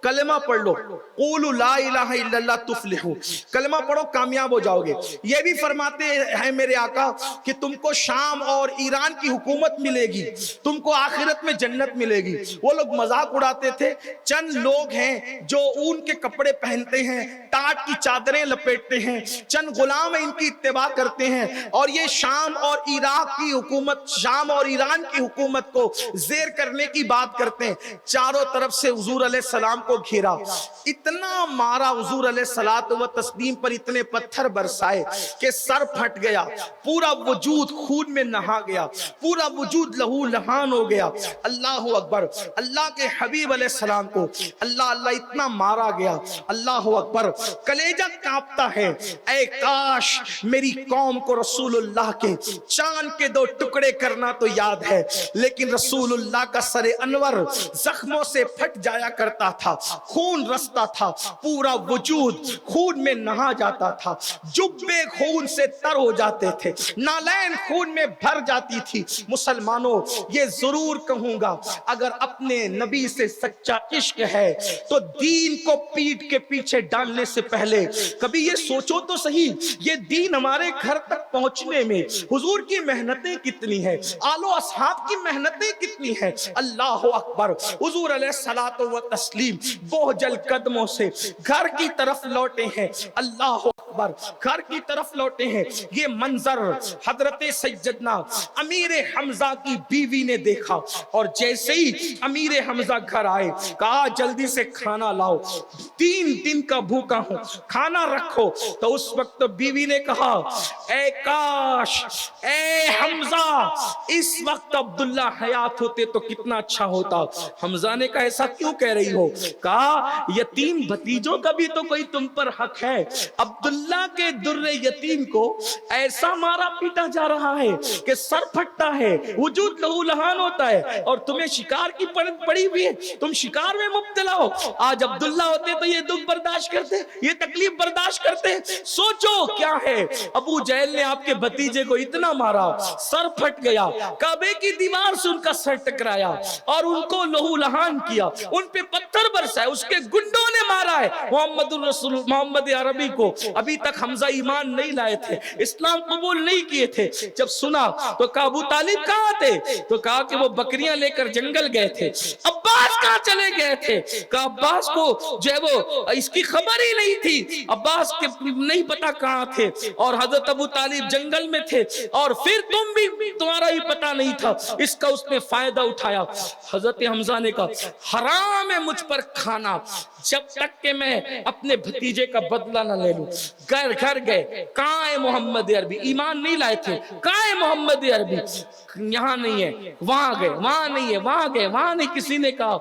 کلمہ پڑھ لو، قولوا لا الہ الا اللہ تفلحوا، کلمہ پڑھو کامیاب ہو جاؤ گے. یہ بھی فرماتے ہیں میرے آقا کہ تم کو شام اور ایران کی حکومت ملے گی، تم کو آخرت میں جنت ملے گی. وہ لوگ مذاق اڑاتے تھے. چند لوگ ہیں جو اون کے کپڑے پہنتے ہیں، ٹاٹ کی چادریں لپیٹتے ہیں، چند غلام ان کی اتباع کرتے ہیں اور یہ شام اور عراق کی حکومت، شام اور ایران کی حکومت کو زیر کرنے کی بات کرتے ہیں. چاروں طرف سے حضور علیہ السلام کو گھیرا، اتنا مارا حضور علیہ الصلوۃ والتسلیم پر، اتنے پتھر برسائے کہ سر پھٹ گیا، پورا وجود خون میں نہا گیا، پورا وجود لہو لہان ہو گیا. اللہ اکبر. اللہ کے حبیب علیہ السلام کو اللہ اتنا مارا گیا. اللہ اکبر. کلیجہ کانپتا ہے. اے کاش میری قوم کو رسول اللہ کے چاند کے 2 ٹکڑے کرنا تو یاد ہے، لیکن رسول اللہ کا سر انور زخموں سے پھٹ جایا کرتا تھا، خون رستا تھا، پورا وجود خون میں نہا جاتا تھا، جبے خون سے تر ہو جاتے تھے، نالین خون میں بھر جاتی تھی. مسلمانوں یہ ضرور کہوں گا اگر اپنے نبی سے سچا عشق ہے تو دین کو پیٹ کے پیچھے ڈالنے سے پہلے کبھی یہ سوچو تو صحیح یہ دین ہمارے گھر تک پہنچنے میں حضور کی محنتیں کتنی ہیں، آل و اصحاب کی محنتیں کتنی ہیں. اللہ اکبر. حضور علیہ الصلوۃ والتسلیم بوجھل قدموں سے گھر کی طرف لوٹے ہیں. اللہ اکبر. گھر کی طرف لوٹے ہیں. یہ منظر حضرت سیدنا امیر حمزہ کی بیوی نے دیکھا اور جیسے ہی امیر حمزہ گھر آئے کہا جلدی سے کھانا لاؤ، 3 دن کا بھوکا ہوں، کھانا رکھو. تو اس وقت بیوی نے کہا اے کاش اے حمزہ اس وقت عبداللہ حیات ہوتے تو کتنا اچھا ہوتا. حمزہ نے کہا ایسا کیوں کہہ رہی ہو؟ کہا یتیم بھتیجوں کا بھی تو کوئی تم پر حق ہے. عبداللہ کے در یتیم کو ایسا مارا پیٹا جا رہا ہے کہ سر پھٹتا ہے، وجود لہو لہان ہوتا ہے، اور تمہیں شکار کی پڑی ہوئی ہے، تم شکار میں مبتلا ہو. آج عبداللہ ہوتے تو یہ دکھ برداشت کرتے، یہ تکلیف برداشت کرتے. سوچو کیا ہے. ابو جہل نے آپ کے بھتیجے کو اتنا مارا سر پھٹ گیا، کعبے کی دیوار سے ان کا سر ٹکرایا اور ان کو لہو لہان کیا، ان پہ پتھر برسائے، اس کے گنڈوں نے مارا ہے. محمد الرسول محمد عربی کو ابھی تک حمزہ ایمان نہیں لائے تھے، اسلام قبول نہیں کیے تھے. جب سنا تو کہا ابو طالب کہاں تھے؟ تو کہا کہ وہ بکریاں لے کر جنگل گئے تھے. عباس کہاں چلے گئے تھے؟ کہا عباس کو جو ہے وہ اس کی خبر ہی نہیں تھی، عباس کے نہیں پتا کہاں تھے، اور حضرت ابو طالب جنگل میں تھے، اور پھر تم بھی تمہارا ہی پتا نہیں تھا. اس کا اس نے فائدہ اٹھایا. حضرت حمزہ نے کہا حرام ہے مجھ پر کھانا جب تک کہ میں اپنے بھتیجے کا بدلہ نہ لے لوں. گھر گئے، کہاں ہے محمد عربی؟ ایمان نہیں لائے تھے. کہاں ہے محمد عربی؟ یہاں نہیں ہے. وہاں گئے، وہاں نہیں ہے. وہاں گئے، وہاں نہیں. کسی نے کہا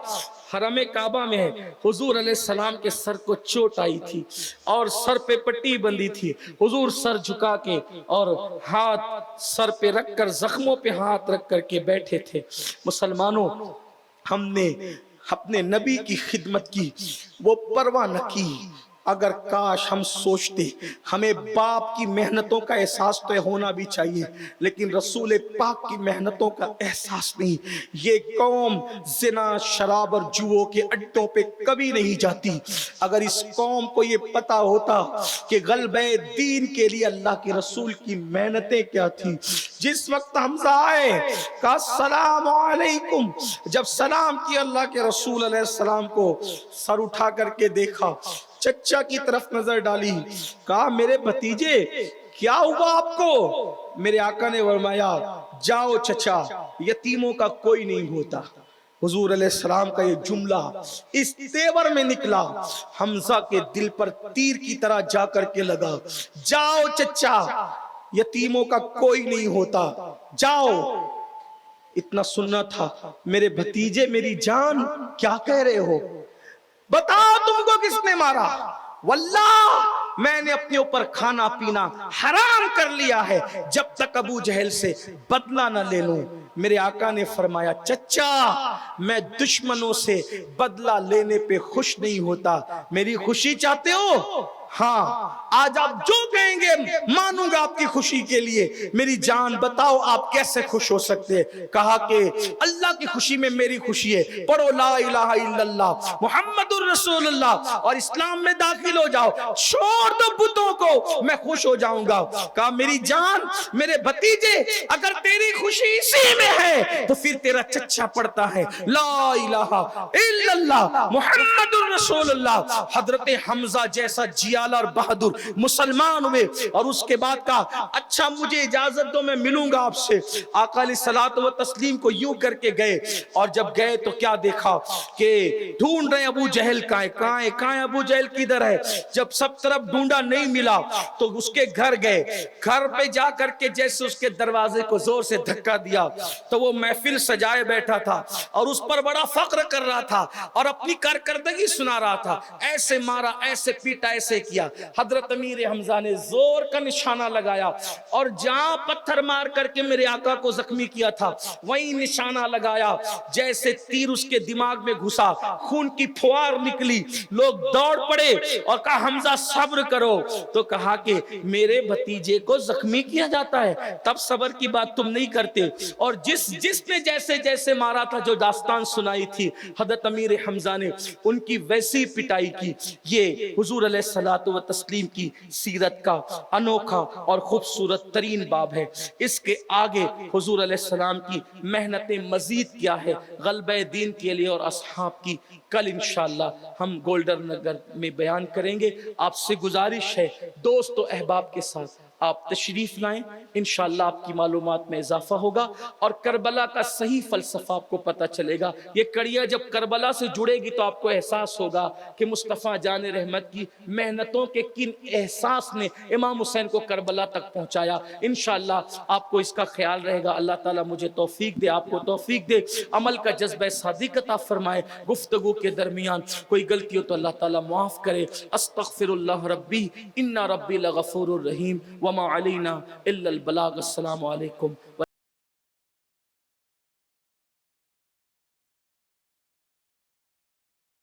حرم کعبہ میں ہے. حضور علیہ السلام کے سر کو چوٹ آئی تھی اور سر پہ پٹی بندھی تھی. حضور سر جھکا کے اور ہاتھ سر پہ رکھ کر، زخموں پہ ہاتھ رکھ کر کے بیٹھے تھے. مسلمانوں ہم نے اپنے نبی کی خدمت کی، وہ پرواہ نہ کی. اگر کاش ہم سوچتے، ہمیں باپ کی محنتوں کا احساس تو ہونا بھی چاہیے، لیکن رسول پاک کی محنتوں کا احساس نہیں۔ یہ قوم زنا، شراب اور جوؤں کے اڈوں پہ کبھی نہیں جاتی۔ اگر اس قوم کو یہ پتا ہوتا کہ غلبہ دین کے لیے اللہ کے رسول کی محنتیں کیا تھی، جس وقت حمزہ آئے کہا السلام علیکم، جب سلام کیا اللہ کے رسول علیہ السلام کو، سر اٹھا کر کے دیکھا، چچا کی طرف نظر ڈالی، کہا میرے بھتیجے کیا ہوا آپ کو؟ میرے آقا نے فرمایا جاؤ چچا، یتیموں کا کوئی نہیں ہوتا۔ حضور علیہ السلام کا یہ جملہ اس تیور میں نکلا، حمزہ کے دل پر تیر کی طرح جا کر کے لگا، جاؤ چچا، یتیموں کا کوئی نہیں ہوتا، جاؤ۔ اتنا سننا تھا، میرے بھتیجے میری جان کیا کہہ رہے ہو؟ بتاؤ تم کو کس نے مارا؟ واللہ میں نے اپنے اوپر کھانا پینا حرام کر لیا ہے جب تک ابو جہل سے بدلہ نہ لے لوں۔ میرے آقا نے فرمایا چچا میں دشمنوں سے بدلہ لینے پہ خوش نہیں ہوتا، میری خوشی چاہتے ہو؟ ہاں آج آپ جو کہیں گے مانوں گا آپ کی خوشی کے لیے۔ میری جان بتاؤ آپ کیسے خوش ہو سکتے ہیں؟ کہا کہ اللہ کی خوشی میں میری خوشی ہے، پڑھو لا الہ الا اللہ محمد الرسول اللہ اور اسلام میں داخل ہو جاؤ، چھوڑ دو بتوں کو، میں خوش ہو جاؤں گا۔ کہا میری جان میرے بھتیجے اگر تیری خوشی اسی میں ہے تو پھر تیرا چچا پڑھتا ہے لا الہ الا اللہ محمد الرسول اللہ۔ حضرت حمزہ جیسا جیالہ اور بہادر مسلمان ہوئے اور اس کے بعد کہا اچھا مجھے اجازت دو میں ملوں گا آپ سے۔ آقا علیہ الصلوۃ والتسلیم کو یوں کر کے گئے، اور جب گئے تو کیا دیکھا کہ ڈھونڈ رہے ابو جہل کہاں ہے ابو جہل کدھر ہے؟ جب سب طرف ڈھونڈا نہیں ملا تو اس کے گھر گئے، گھر پہ جا کر کے جیسے اس کے دروازے کو زور سے دھکا دیا تو وہ محفل سجائے بیٹھا تھا اور اس پر بڑا فخر کر رہا تھا اور اپنی کارکردگی سنا رہا تھا، ایسے مارا ایسے پیٹا ایسے کیا۔ حضرت امیر حمزہ نے زور کا نشانہ لگایا اور جہاں پتھر مار کر کے میرے آقا کو زخمی کیا تھا وہیں نشانہ لگایا، جیسے تیر اس کے دماغ میں گھسا خون کی پھوار نکلی، لوگ دوڑ پڑے اور کہا حمزہ صبر کرو، تو کہا کہ میرے بھتیجے کو زخمی کیا جاتا ہے تب صبر کی بات تم نہیں کرتے۔ اور جس نے جیسے جیسے مارا تھا جو داستان سنائی تھی حضرت امیر حمزہ نے ان کی ویسی پٹائی کی۔ یہ حضور علیہ الصلوۃ والتسلیم کی سیرت کا انوکھا اور خوبصورت ترین باب ہے۔ اس کے آگے حضور علیہ السلام کی محنتیں مزید کیا ہے غلبہ دین کے لیے اور اصحاب کی، کل انشاءاللہ ہم گولڈن نگر میں بیان کریں گے۔ آپ سے گزارش ہے دوست و احباب کے ساتھ آپ تشریف لائیں، انشاءاللہ آپ کی معلومات میں اضافہ ہوگا اور کربلا کا صحیح فلسفہ آپ کو پتہ چلے گا۔ یہ کڑیا جب کربلا سے جڑے گی تو آپ کو احساس ہوگا کہ مصطفیٰ جان رحمت کی محنتوں کے کن احساس نے امام حسین کو کربلا تک پہنچایا۔ انشاءاللہ آپ کو اس کا خیال رہے گا۔ اللہ تعالیٰ مجھے توفیق دے، آپ کو توفیق دے، عمل کا جذبہ صادق عطا فرمائے۔ گفتگو کے درمیان کوئی غلطی ہو تو اللہ تعالیٰ معاف کرے۔ استغفر اللہ ربی ان ربی لغفور الرحیم وما علینا الا البلاغ۔ السلام علیکم۔